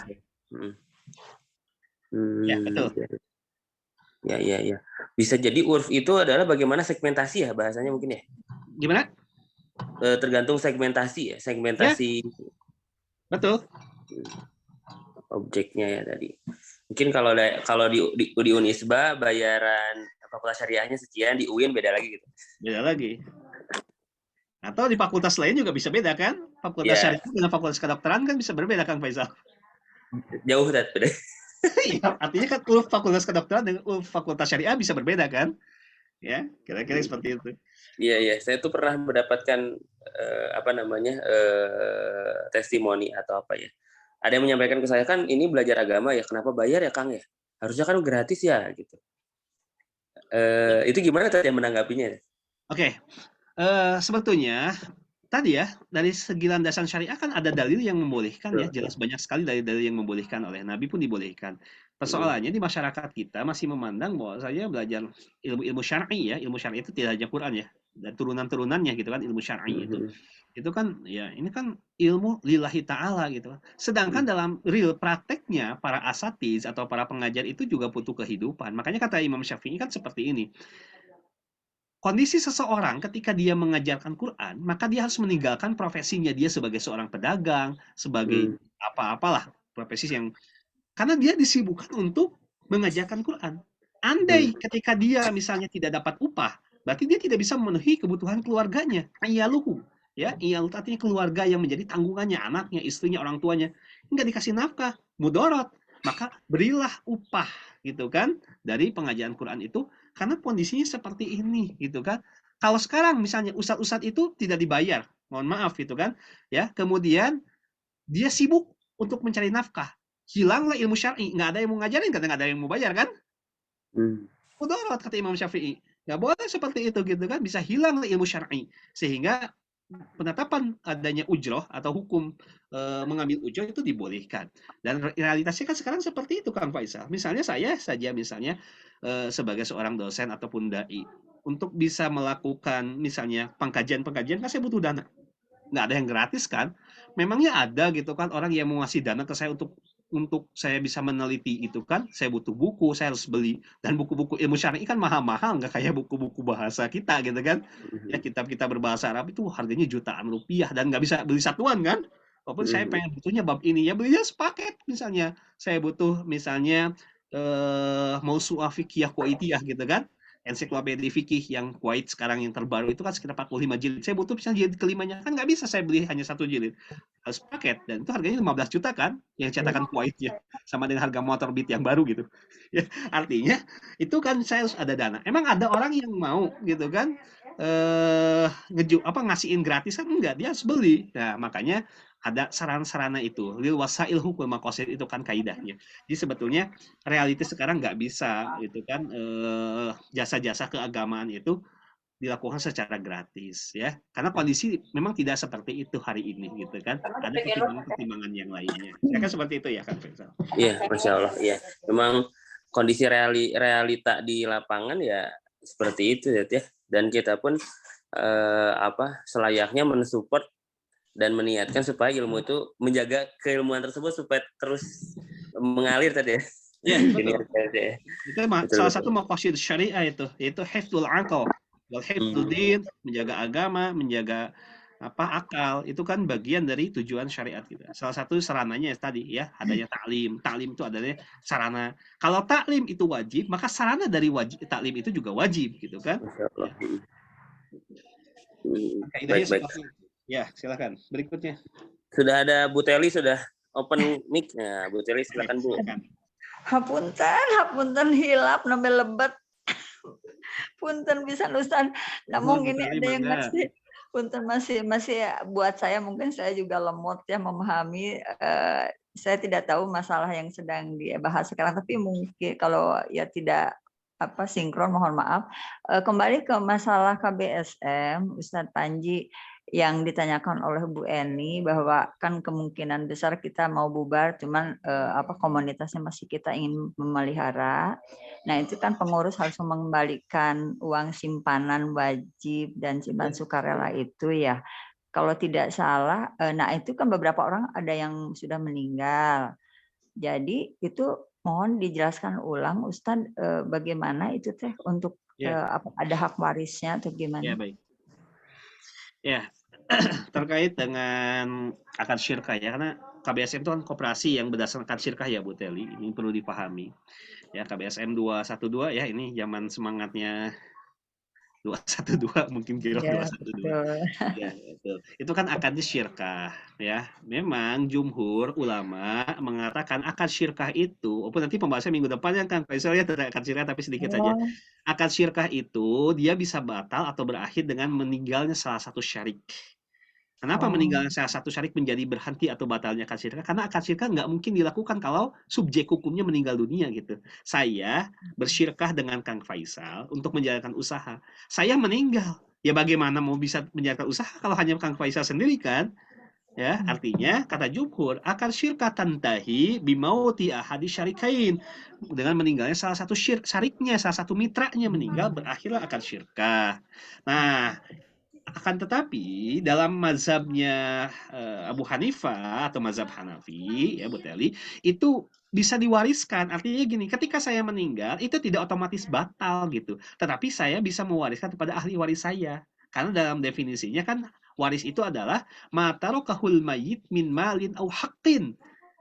Speaker 3: Ya, betul.
Speaker 1: Ya. Bisa jadi urf itu adalah bagaimana segmentasi ya bahasanya mungkin ya.
Speaker 3: Gimana?
Speaker 1: Tergantung segmentasi ya, segmentasi.
Speaker 3: Betul.
Speaker 1: Objeknya ya tadi. Mungkin kalau di Unisba bayaran fakultas syariahnya sekian, di UIN beda lagi gitu.
Speaker 3: Beda lagi. Atau di fakultas lain juga bisa beda kan? Fakultas
Speaker 1: Ya,
Speaker 3: syariah dengan fakultas kedokteran kan bisa berbeda, Kang Faisal.
Speaker 1: jauh beda.
Speaker 3: Iya, artinya kan ULF fakultas kedokteran dengan ULF fakultas syariah bisa berbeda kan? Ya, kira-kira seperti itu.
Speaker 1: Iya, saya tuh pernah mendapatkan testimoni atau apa ya. Ada yang menyampaikan ke saya, kan ini belajar agama ya, kenapa bayar ya Kang ya? Harusnya kan gratis ya gitu. Itu gimana tadi yang menanggapinya?
Speaker 3: Oke. Sebetulnya tadi ya, dari segi landasan syariah kan ada dalil yang membolehkan ya, jelas banyak sekali dalil-dalil yang membolehkan, oleh Nabi pun dibolehkan. Persoalannya di masyarakat kita masih memandang bahwa saya belajar ilmu syar'i ya, ilmu syar'i itu tidak hanya Quran ya, dan turunan-turunannya gitu kan, ilmu syar'i itu kan ya ini kan ilmu lillahi ta'ala gitu. Sedangkan dalam real prakteknya para asatiz atau para pengajar itu juga butuh kehidupan. Makanya kata Imam Syafi'i kan seperti ini. Kondisi seseorang ketika dia mengajarkan Quran, maka dia harus meninggalkan profesinya dia sebagai seorang pedagang, sebagai apa-apalah profesi yang karena dia disibukkan untuk mengajarkan Quran. Andai ketika dia misalnya tidak dapat upah, berarti dia tidak bisa memenuhi kebutuhan keluarganya. Iyaluhu, ya, iyal artinya keluarga yang menjadi tanggungannya, anaknya, istrinya, orang tuanya, nggak dikasih nafkah, mudorot. Maka berilah upah gitu kan dari pengajaran Quran itu karena kondisinya seperti ini gitu kan. Kalau sekarang misalnya ustadz-ustadz itu tidak dibayar, mohon maaf gitu kan, ya, kemudian dia sibuk untuk mencari nafkah, hilanglah ilmu syar'i, nggak ada yang mau ngajarin, karena nggak ada yang mau bayar kan. Mudarat kata Imam Syafi'i, nggak boleh seperti itu gitu kan, bisa hilang ilmu syar'i, sehingga penetapan adanya ujroh atau hukum mengambil ujroh itu dibolehkan. Dan realitasnya kan sekarang seperti itu Kang Faisal. Misalnya saya saja misalnya sebagai seorang dosen ataupun dai, untuk bisa melakukan misalnya pengkajian-pengkajian kan saya butuh dana. Nggak ada yang gratis kan? Memangnya ada gitu kan orang yang mau ngasih dana ke saya untuk saya bisa meneliti itu kan? Saya butuh buku, saya harus beli, dan buku-buku ilmu syar'i kan mahal-mahal, nggak kayak buku-buku bahasa kita gitu kan? Ya kitab-kitab berbahasa Arab itu harganya jutaan rupiah dan nggak bisa beli satuan kan? Walaupun saya pengen butuhnya bab ini ya belinya sepaket misalnya. Saya butuh misalnya Mausu'ah Fiqhiyah Kuwaitiyah gitu kan? Ensiklopedia fikih yang Kuwait sekarang yang terbaru itu kan sekitar 45 jilid. Saya butuh misalnya jilid kelimanya, kan nggak bisa saya beli hanya satu jilid. Harus paket, dan itu harganya 15 juta kan, yang cetakan Kuwaitnya. Sama dengan harga motor Beat yang baru gitu. Ya, artinya, itu kan saya harus ada dana. Emang ada orang yang mau gitu kan, ngasihin gratis kan? Enggak, dia harus beli. Nah, makanya ada sarana-sarana itu. Lil wasail hukum maqasid itu kan kaidahnya. Jadi sebetulnya realitas sekarang nggak bisa itu kan jasa-jasa keagamaan itu dilakukan secara gratis ya karena kondisi memang tidak seperti itu hari ini gitu kan ada pertimbangan-pertimbangan yang lainnya ya kan seperti itu ya kan Faisal.
Speaker 1: Iya, Masya Allah ya memang kondisi realita di lapangan ya seperti itu ya dan kita pun selayaknya mensupport dan meniatkan supaya ilmu itu menjaga keilmuan tersebut supaya terus mengalir tadi ya.
Speaker 3: Ya, betul. Itu salah satu maqasid syariah itu, yaitu hifdzul aql wal hifdzud din, menjaga agama, menjaga akal, itu kan bagian dari tujuan syariat kita. Salah satu sarananya tadi ya, adanya taklim. Taklim itu adanya sarana. Kalau taklim itu wajib, maka sarana dari taklim itu juga wajib gitu kan. Ya.
Speaker 1: Baik.
Speaker 3: Ya, silakan. Berikutnya.
Speaker 1: Sudah ada Bu Teli, sudah open mic. Nah, Bu Teli silakan Bu.
Speaker 4: Hapunten hilap nembe lebet. Punten bisa Ustaz. Namun ini ada yang punten masih buat saya mungkin saya juga lemot ya memahami. Saya tidak tahu masalah yang sedang dibahas sekarang, tapi mungkin kalau ya tidak sinkron mohon maaf. Kembali ke masalah KBSM Ustadz Panji yang ditanyakan oleh Bu Eni bahwa kan kemungkinan besar kita mau bubar, cuman komunitasnya masih kita ingin memelihara. Nah itu kan pengurus harus mengembalikan uang simpanan wajib dan simpan sukarela itu ya. Kalau tidak salah, nah itu kan beberapa orang ada yang sudah meninggal. Jadi itu mohon dijelaskan ulang Ustadz, bagaimana itu teh untuk
Speaker 3: Ya,
Speaker 4: apa ada hak warisnya atau
Speaker 3: ya
Speaker 4: gimana?
Speaker 3: baik. Ya, terkait dengan akad syirkah ya, karena KBSM itu kan koperasi yang berdasarkan akad syirkah ya Bu Teli, ini perlu dipahami. Ya, KBSM 212 ya, ini zaman semangatnya 212 mungkin kira
Speaker 4: Ya
Speaker 3: 212.
Speaker 4: betul.
Speaker 3: Ya, betul. Itu kan akad syirkah ya. Memang jumhur ulama mengatakan akad syirkah itu, walaupun nanti pembahasan minggu depan ya kan Faisal ya tentang akad syirkah tapi sedikit saja.
Speaker 4: Oh,
Speaker 3: Akad syirkah itu dia bisa batal atau berakhir dengan meninggalnya salah satu syarik. Kenapa
Speaker 4: oh,
Speaker 3: meninggalnya salah satu syarik menjadi berhenti atau batalnya akad syirkah? Karena akad syirkah nggak mungkin dilakukan kalau subjek hukumnya meninggal dunia gitu. Saya bersyirkah dengan Kang Faisal untuk menjalankan usaha. Saya meninggal. Ya bagaimana mau bisa menjalankan usaha kalau hanya Kang Faisal sendiri kan? Ya, artinya kata jumhur akan syirkah tantahi bimauti ahadi syarikain, dengan meninggalnya salah satu syariknya, salah satu mitranya meninggal berakhirlah akan syirkah. Nah, akan tetapi dalam mazhabnya Abu Hanifah atau mazhab Hanafi ya Bu Teli, itu bisa diwariskan. Artinya gini, ketika saya meninggal itu tidak otomatis batal gitu. Tetapi saya bisa mewariskan kepada ahli waris saya. Karena dalam definisinya kan waris itu adalah matarokahul mayyit min malin au haqqin,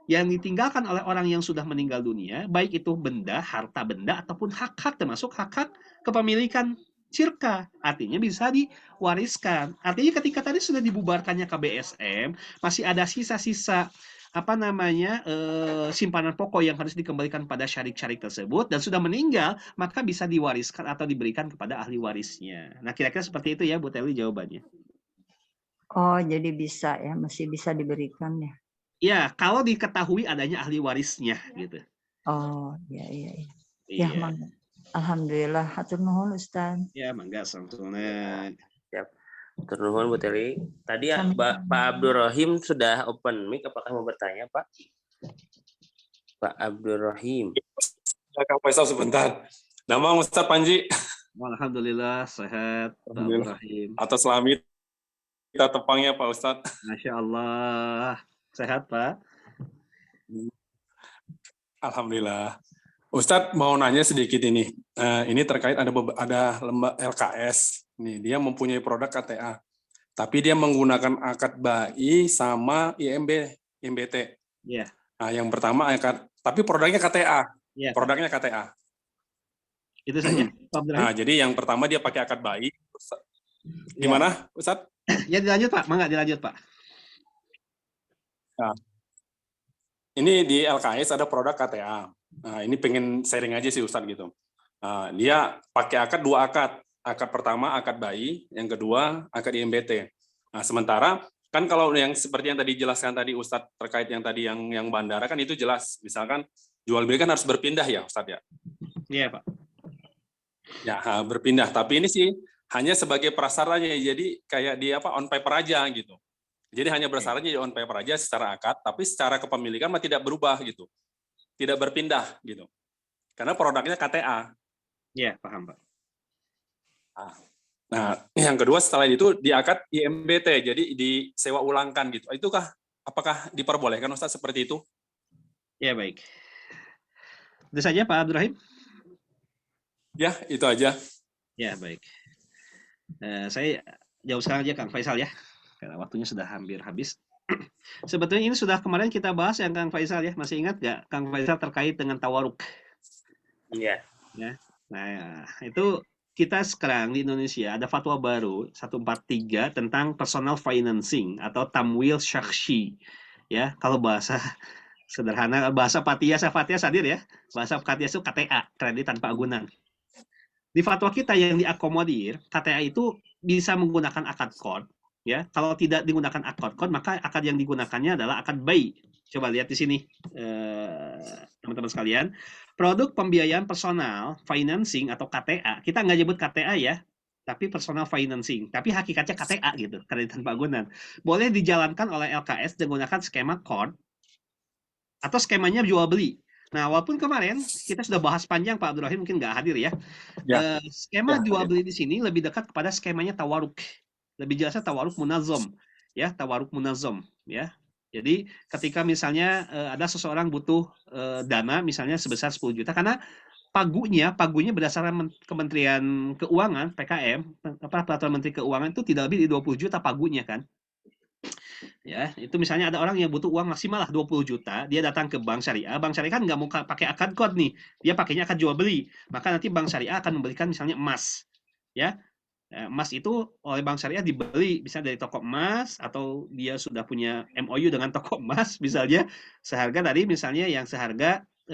Speaker 3: yang ditinggalkan oleh orang yang sudah meninggal dunia, baik itu benda, harta benda ataupun hak-hak, termasuk hak-hak kepemilikan syirka. Artinya bisa diwariskan. Artinya ketika tadi sudah dibubarkannya KBSM, masih ada sisa-sisa apa namanya simpanan pokok yang harus dikembalikan pada syarik-syarik tersebut dan sudah meninggal, maka bisa diwariskan atau diberikan kepada ahli warisnya. Nah, kira-kira seperti itu ya Bu Teli jawabannya.
Speaker 4: oh jadi bisa ya, masih bisa diberikan ya.
Speaker 3: Ya, kalau diketahui adanya ahli warisnya gitu.
Speaker 4: Oh, iya iya iya. Ya,
Speaker 3: Iya.
Speaker 4: mangga. Alhamdulillah, hatur nuhun Ustaz.
Speaker 3: Ya, mangga samsungnya.
Speaker 1: Siap. Turnuhun Bu Teli. Tadi ya,
Speaker 4: Sambil-
Speaker 1: Pak Abdul Rahim sudah open mic. Apakah mau bertanya, Pak? Pak Abdul Rahim.
Speaker 5: Kang Faisal sebentar. Nama Ustaz Panji
Speaker 3: Alhamdulillah sehat Pak
Speaker 5: Alhamdulillah.
Speaker 3: Ibrahim.
Speaker 5: atas selami kita tepangnya Pak Ustaz.
Speaker 3: Masya Allah sehat Pak.
Speaker 5: Alhamdulillah. Ustadz mau nanya sedikit ini. Ini terkait ada lembaga LKS. Nih, dia mempunyai produk KTA. Tapi dia menggunakan akad bayi sama IMBT.
Speaker 3: Iya.
Speaker 5: Nah, yang pertama akad, tapi produknya KTA.
Speaker 3: Iya.
Speaker 5: Produknya KTA.
Speaker 3: Itu saja Pak Ibrahim.
Speaker 5: Nah, jadi yang pertama dia pakai akad bayi. Gimana, Ustadz?
Speaker 3: Ya dilanjut Pak, mangga dilanjut Pak.
Speaker 5: Nah, ini di LKS ada produk KTA. Nah, ini pengen sharing aja sih Ustadz gitu. Nah, dia pakai akad dua akad. Akad pertama akad bayi, yang kedua akad IMBT. Nah, sementara kan kalau yang seperti yang tadi jelaskan tadi Ustadz terkait yang tadi yang bandara kan itu jelas. Misalkan jual beli kan harus berpindah ya Ustadz ya.
Speaker 3: Iya Pak.
Speaker 5: Ya, berpindah. Tapi ini sih hanya sebagai prasaranya. Jadi kayak di on paper aja gitu. Jadi hanya bersyaratnya di on paper aja secara akad, tapi secara kepemilikan mah tidak berubah gitu. Tidak berpindah gitu. Karena produknya KTA.
Speaker 3: Iya, paham Pak.
Speaker 5: Nah, yang kedua setelah itu di akad IMBT, jadi disewa ulangkan gitu. Itukah apakah diperbolehkan Ustaz seperti itu?
Speaker 3: Ya baik. Itu saja Pak Abdurrahim.
Speaker 5: Ya, itu aja.
Speaker 3: Ya baik. Saya jauh sekarang aja Kang Faisal ya, karena waktunya sudah hampir habis. Sebetulnya ini sudah kemarin kita bahas yang Kang Faisal ya, masih ingat nggak Kang Faisal terkait dengan tawaruk?
Speaker 1: Iya.
Speaker 3: Ya. Nah, itu kita sekarang di Indonesia ada fatwa baru 143 tentang personal financing atau tamwil syakhsi. Ya, kalau bahasa sederhana, bahasa Fatihah sadir ya. Bahasa Fatihah itu KTA, kredit tanpa agunan. Di fatwa kita yang diakomodir, KTA itu bisa menggunakan akad qard. Ya, kalau tidak digunakan akad qard, maka akad yang digunakannya adalah akad bayi. Coba lihat di sini, teman-teman sekalian. Produk pembiayaan personal financing atau KTA, kita nggak nyebut KTA ya, tapi personal financing. Tapi hakikatnya KTA gitu, kredit tanpa agunan. Boleh dijalankan oleh LKS menggunakan skema qard atau skemanya jual beli. Nah, walaupun kemarin kita sudah bahas panjang, Pak Abdurrahim mungkin nggak hadir ya. Skema jual beli di sini lebih dekat kepada skemanya tawaruk. Lebih jelasnya tawaruk munazom, ya tawaruk munazom, ya. Jadi ketika misalnya ada seseorang butuh dana misalnya sebesar 10 juta karena pagunya berdasarkan Kementerian Keuangan PKM peraturan Menteri Keuangan itu tidak lebih di 20 juta pagunya kan. Ya, itu misalnya ada orang yang butuh uang maksimal lah 20 juta, dia datang ke bank syariah kan nggak mau pakai akad code nih, dia pakainya akad jual beli. Maka nanti bank syariah akan memberikan misalnya emas. Ya, emas itu oleh bank syariah dibeli bisa dari toko emas atau dia sudah punya MOU dengan toko emas misalnya seharga tadi misalnya yang seharga 20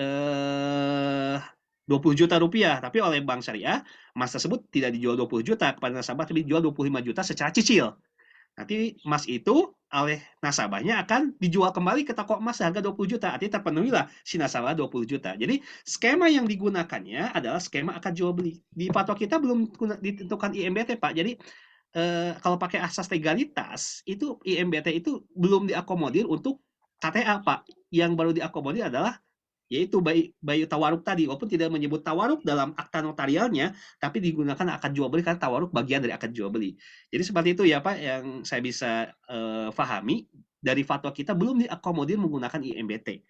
Speaker 3: juta rupiah, tapi oleh bank syariah emas tersebut tidak dijual 20 juta kepada nasabah tapi dijual 25 juta secara cicil. Nanti emas itu oleh nasabahnya akan dijual kembali ke toko emas seharga 20 juta. Artinya terpenuhilah si nasabah 20 juta. Jadi skema yang digunakannya adalah skema akad jual beli. Di fatwa kita belum ditentukan IMBT, Pak. Jadi kalau pakai asas legalitas, itu IMBT itu belum diakomodir untuk KTA, Pak. Yang baru diakomodir adalah yaitu bayi tawaruk tadi, walaupun tidak menyebut tawaruk dalam akta notarialnya, tapi digunakan akad jual beli karena tawaruk bagian dari akad jual beli. Jadi seperti itu ya Pak, yang saya bisa pahami dari fatwa kita belum diakomodir menggunakan IMBT,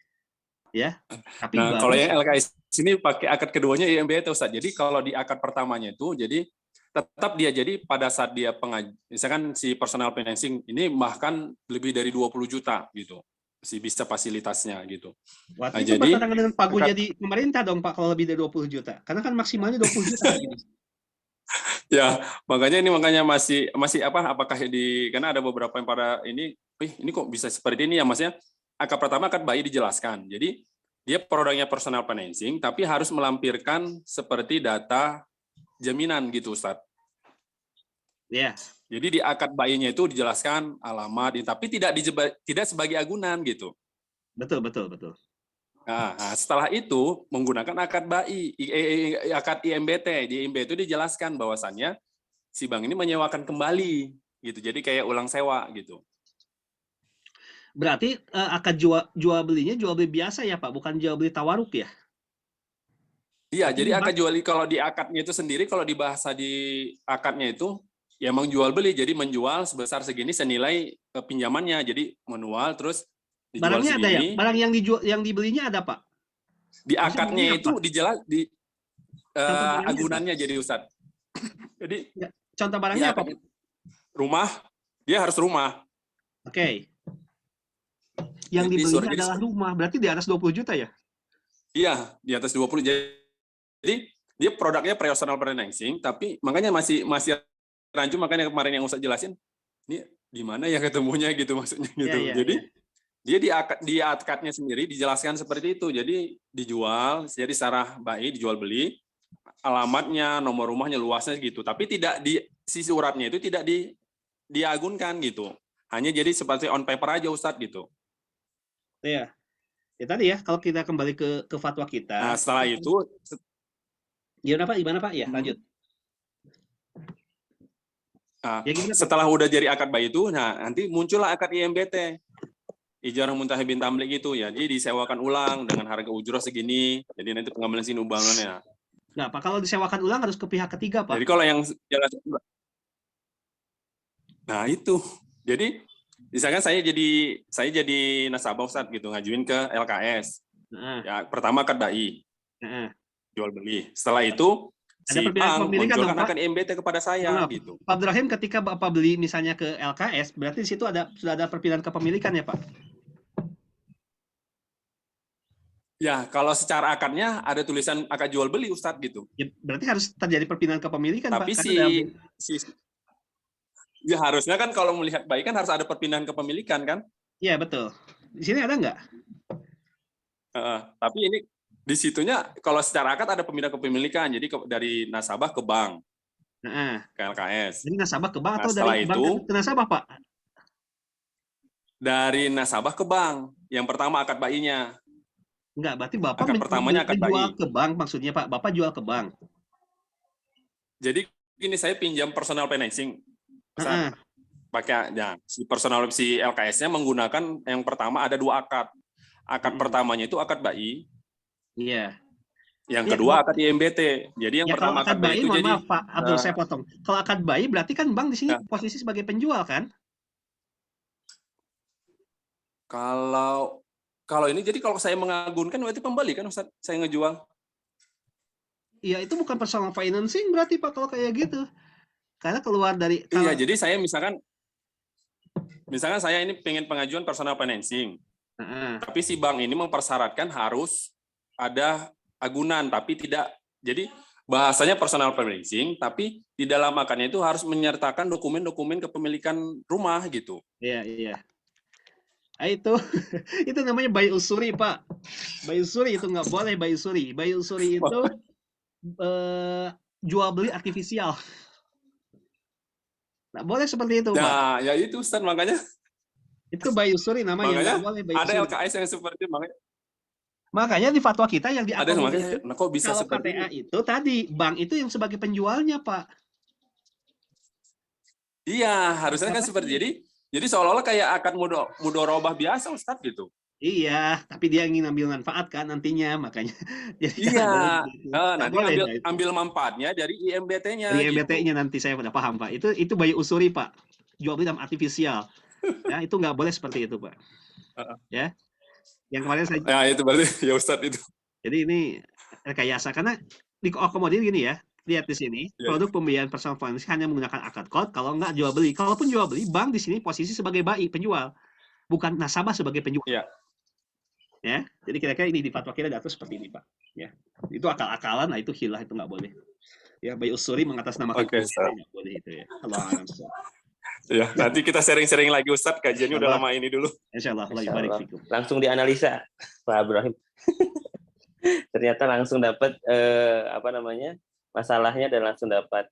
Speaker 3: ya. Tapi
Speaker 5: Nah, kalau yang LKS ini pakai akad keduanya IMBT Ustaz. Jadi kalau di akad pertamanya itu, jadi tetap dia jadi pada saat dia misalkan si personal financing ini bahkan lebih dari 20 juta gitu. Si bisa fasilitasnya gitu.
Speaker 3: Nah, itu jadi bertentangan dengan pagu jadi pemerintah dong Pak kalau lebih dari 20 juta. Karena kan maksimalnya 20 juta gitu.
Speaker 5: Ya, makanya masih apakah karena ada beberapa yang pada ini kok bisa seperti ini ya Masnya. Akad pertama akad bayi dijelaskan. Jadi dia produknya personal financing tapi harus melampirkan seperti data jaminan gitu Ustaz.
Speaker 3: Ya.
Speaker 5: Jadi di akad bayinya itu dijelaskan alamat, tapi tidak sebagai agunan gitu.
Speaker 3: Betul.
Speaker 5: Nah, setelah itu menggunakan akad bayi, akad IMBT. Di IMBT itu dijelaskan bahwasannya si bank ini menyewakan kembali gitu. Jadi kayak ulang sewa gitu.
Speaker 3: Berarti akad jual belinya jual beli biasa ya Pak, bukan jual beli tawaruk ya?
Speaker 5: Iya, jadi akad jual beli kalau di akadnya itu sendiri, kalau dibahasa di akadnya itu ya emang jual beli, jadi menjual sebesar segini senilai pinjamannya, jadi manual terus dijual
Speaker 3: barangnya
Speaker 5: segini.
Speaker 3: Ada ya? Barang yang dibelinya ada Pak?
Speaker 5: Di akadnya itu dijelas di agunannya jadi Ustadz. Jadi
Speaker 3: ya, contoh barangnya apa?
Speaker 5: Rumah, dia harus rumah.
Speaker 3: Oke. Yang dibelinya adalah rumah, berarti di atas 20 juta ya?
Speaker 5: Iya, di atas 20. Jadi dia produknya personal financing, tapi makanya masih rancu, makanya kemarin yang Ustaz jelasin, ini di mana ya ketemunya gitu maksudnya gitu. Jadi dia di akadnya sendiri dijelaskan seperti itu. Jadi dijual, jadi secara baik dijual beli, alamatnya, nomor rumahnya, luasnya gitu. Tapi tidak di sisi uratnya itu tidak diagunkan gitu. Hanya jadi seperti on paper aja Ustaz gitu.
Speaker 3: Iya. Ya tadi ya, kalau kita kembali ke fatwa kita.
Speaker 5: Nah, setelah itu
Speaker 3: gimana Pak? Ya, lanjut.
Speaker 5: Nah, setelah udah jadi akad bayi itu, nah nanti muncullah akad IMBT, Ijarah Muntahi bin Tamlik itu ya, jadi disewakan ulang dengan harga ujrah segini, jadi nanti pengambilan sini umbangannya.
Speaker 3: Nah, Pak, kalau disewakan ulang harus ke pihak ketiga, Pak.
Speaker 5: Jadi kalau yang jelas, nah itu, jadi misalkan saya jadi nasabah Ustadz gitu, ngajuin ke LKS, ya pertama akad bayi, jual beli, setelah itu si bank munculkan akan IMBT kepada saya gitu.
Speaker 3: Pak Abdurrahim, ketika Bapak beli misalnya ke LKS, berarti di situ sudah ada perpindahan kepemilikan ya Pak?
Speaker 5: Ya, kalau secara akadnya ada tulisan akad jual beli Ustadz gitu.
Speaker 3: Ya, berarti harus terjadi perpindahan kepemilikan
Speaker 5: Tapi
Speaker 3: Pak?
Speaker 5: Ya harusnya kan kalau melihat baik kan harus ada perpindahan kepemilikan kan?
Speaker 3: Iya betul. Di sini ada nggak?
Speaker 5: Tapi ini di situnya kalau secara akad ada perpindahan kepemilikan, jadi dari nasabah ke bank, ke LKS.
Speaker 3: Jadi nasabah ke bank atau dari bank ke nasabah Pak?
Speaker 5: Dari nasabah ke bank. Yang pertama akad bayinya.
Speaker 3: Enggak, berarti Bapak
Speaker 5: menjual
Speaker 3: ke bank maksudnya Pak. Bapak jual ke bank.
Speaker 5: Jadi ini saya pinjam personal financing. Pakai ya, si LKS-nya menggunakan yang pertama ada 2 akad. Akad pertamanya itu akad bayi.
Speaker 3: Iya.
Speaker 5: Yang kedua akad IMBT. Jadi yang pertama
Speaker 3: akad bayi itu jadi Pak Abdul, saya potong. Kalau akad bayi berarti kan bank di sini posisi sebagai penjual kan?
Speaker 5: Kalau ini jadi kalau saya mengagunkan berarti pembeli kan Ustaz, saya ngejual.
Speaker 3: Iya, itu bukan personal financing berarti Pak kalau kayak gitu. Karena keluar dari
Speaker 5: Iya, jadi saya misalkan saya ini pengen pengajuan personal financing,
Speaker 3: Heeh.
Speaker 5: tapi si bank ini mempersyaratkan harus ada agunan, tapi tidak. Jadi bahasanya personal financing, tapi di dalam akarnya itu harus menyertakan dokumen-dokumen kepemilikan rumah gitu.
Speaker 3: Iya. Ah, itu itu namanya buy usuri Pak. Buy usuri itu nggak boleh buy usuri. Buy usuri itu jual beli artifisial. Nggak boleh seperti itu Pak.
Speaker 5: Nah, ya itu Ustaz, makanya
Speaker 3: Itu buy usuri namanya, nggak boleh buy
Speaker 5: ada
Speaker 3: usuri.
Speaker 5: LKS yang seperti itu,
Speaker 3: Makanya di fatwa kita yang
Speaker 5: ada
Speaker 3: diakomodir
Speaker 5: makanya kok bisa
Speaker 3: kalau
Speaker 5: seperti
Speaker 3: KTA
Speaker 5: itu?
Speaker 3: itu tadi bank itu yang sebagai penjualnya Pak.
Speaker 5: Iya, harusnya kan seperti jadi seolah-olah kayak akad mudorobah biasa Ustaz gitu.
Speaker 3: Iya, tapi dia ingin ambil manfaat kan nantinya, makanya jadi
Speaker 5: Iya,
Speaker 3: nggak
Speaker 5: nanti
Speaker 3: boleh, nah, itu.
Speaker 5: ambil manfaatnya dari IMBT-nya
Speaker 3: Dari
Speaker 5: gitu.
Speaker 3: MBT-nya nanti saya udah paham Pak. Itu buy usuri Pak. Jual beli dalam artifisial. Ya, itu nggak boleh seperti itu Pak. Ya. Yang kemarin saya
Speaker 5: Ya itu berarti ya Ustaz itu.
Speaker 3: jadi ini rekayasa karena diakomodir gini ya. Lihat di sini,
Speaker 5: Ya.
Speaker 3: produk pembiayaan personal financing hanya menggunakan akad kod kalau nggak jual beli. Kalaupun jual beli, bank di sini posisi sebagai bai penjual, bukan nasabah sebagai penjual.
Speaker 5: Iya.
Speaker 3: Ya, jadi kira-kira ini di fatwa kita diatur seperti ini Pak. Ya, itu akal-akalan, nah itu hilah itu nggak boleh. Ya, buy usuri mengatasnamakan
Speaker 5: Oke, Ustaz.
Speaker 3: nggak boleh itu ya. Allah alam.
Speaker 5: Ya, nanti kita sharing-sharing lagi Ustaz, kajiannya udah lama ini dulu.
Speaker 3: Insyaallah, Allah
Speaker 1: Masya
Speaker 3: barik
Speaker 1: Allah.
Speaker 3: fikum.
Speaker 1: Langsung dianalisa Pak Ibrahim. Ternyata langsung dapat masalahnya dan langsung dapat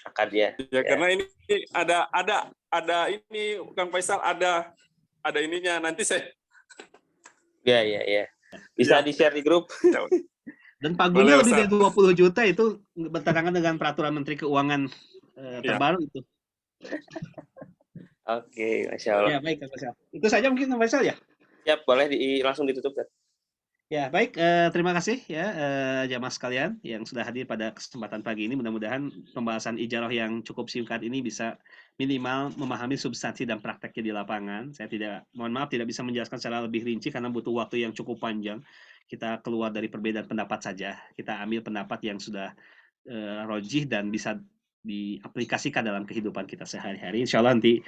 Speaker 1: akadnya.
Speaker 5: Ya, karena ini ada ini Kang Faisal ada ininya nanti saya.
Speaker 1: Ya. Bisa
Speaker 5: Ya.
Speaker 1: di-share di grup.
Speaker 3: Dan pagunya
Speaker 5: Boleh,
Speaker 3: lebih dari
Speaker 5: Ustaz.
Speaker 3: 20 juta itu bertentangan dengan peraturan Menteri Keuangan terbaru itu.
Speaker 1: Oke, Masya Allah.
Speaker 3: Ya, baik Kang Faisal. Itu saja mungkin Kang Faisal ya?
Speaker 1: Siap, boleh langsung ditutup, Ustaz.
Speaker 3: Ya, baik. Terima kasih ya jamaah sekalian yang sudah hadir pada kesempatan pagi ini. Mudah-mudahan pembahasan ijarah yang cukup singkat ini bisa minimal memahami substansi dan prakteknya di lapangan. Saya mohon maaf tidak bisa menjelaskan secara lebih rinci karena butuh waktu yang cukup panjang. Kita keluar dari perbedaan pendapat saja. Kita ambil pendapat yang sudah rojih dan bisa diaplikasikan dalam kehidupan kita sehari-hari. Insya Allah nanti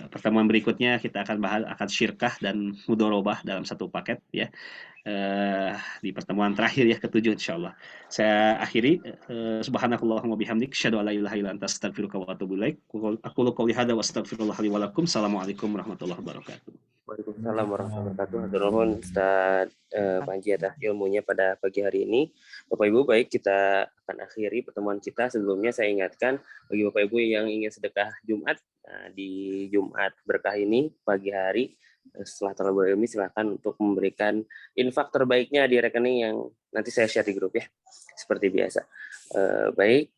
Speaker 3: pertemuan berikutnya kita akan bahas akad syirkah dan mudorobah dalam satu paket ya. Di pertemuan terakhir ya ke-7 insyaallah. Saya akhiri subhanakallahumma bihamdik asyhadu an la ilaha illa anta astaghfiruka wa atubu ilaik. Aqulu qouli hadza wa astaghfirullah li wa lakum. Assalamualaikum warahmatullahi wabarakatuh.
Speaker 1: Waalaikumsalam warahmatullahi wabarakatuh. Hatur nuhun Ustaz Panji atas ilmunya pada pagi hari ini. Bapak Ibu, baik kita akan akhiri pertemuan kita. Sebelumnya saya ingatkan bagi Bapak Ibu yang ingin sedekah Jumat, di Jumat berkah ini pagi hari setelah thalabul ilmi silakan untuk memberikan infak terbaiknya di rekening yang nanti saya share di grup ya. Seperti biasa. Baik,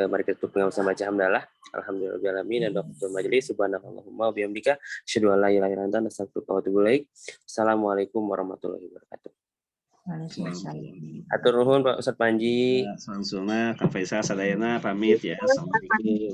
Speaker 1: mari kita tutup dengan bersama baca hamdalah. Alhamdulillahirabbil alamin. Doa majelis subhanakallahumma wa bihamdika asyhadu an la ilaha illa anta astaghfiruka wa atubu ilaik. Assalamualaikum warahmatullahi wabarakatuh.
Speaker 4: Waalaikumsalam.
Speaker 1: Hatur nuhun Pak Ustaz Panji.
Speaker 3: Langsung Kang Faisal sadayana pamit ya. Assalamualaikum.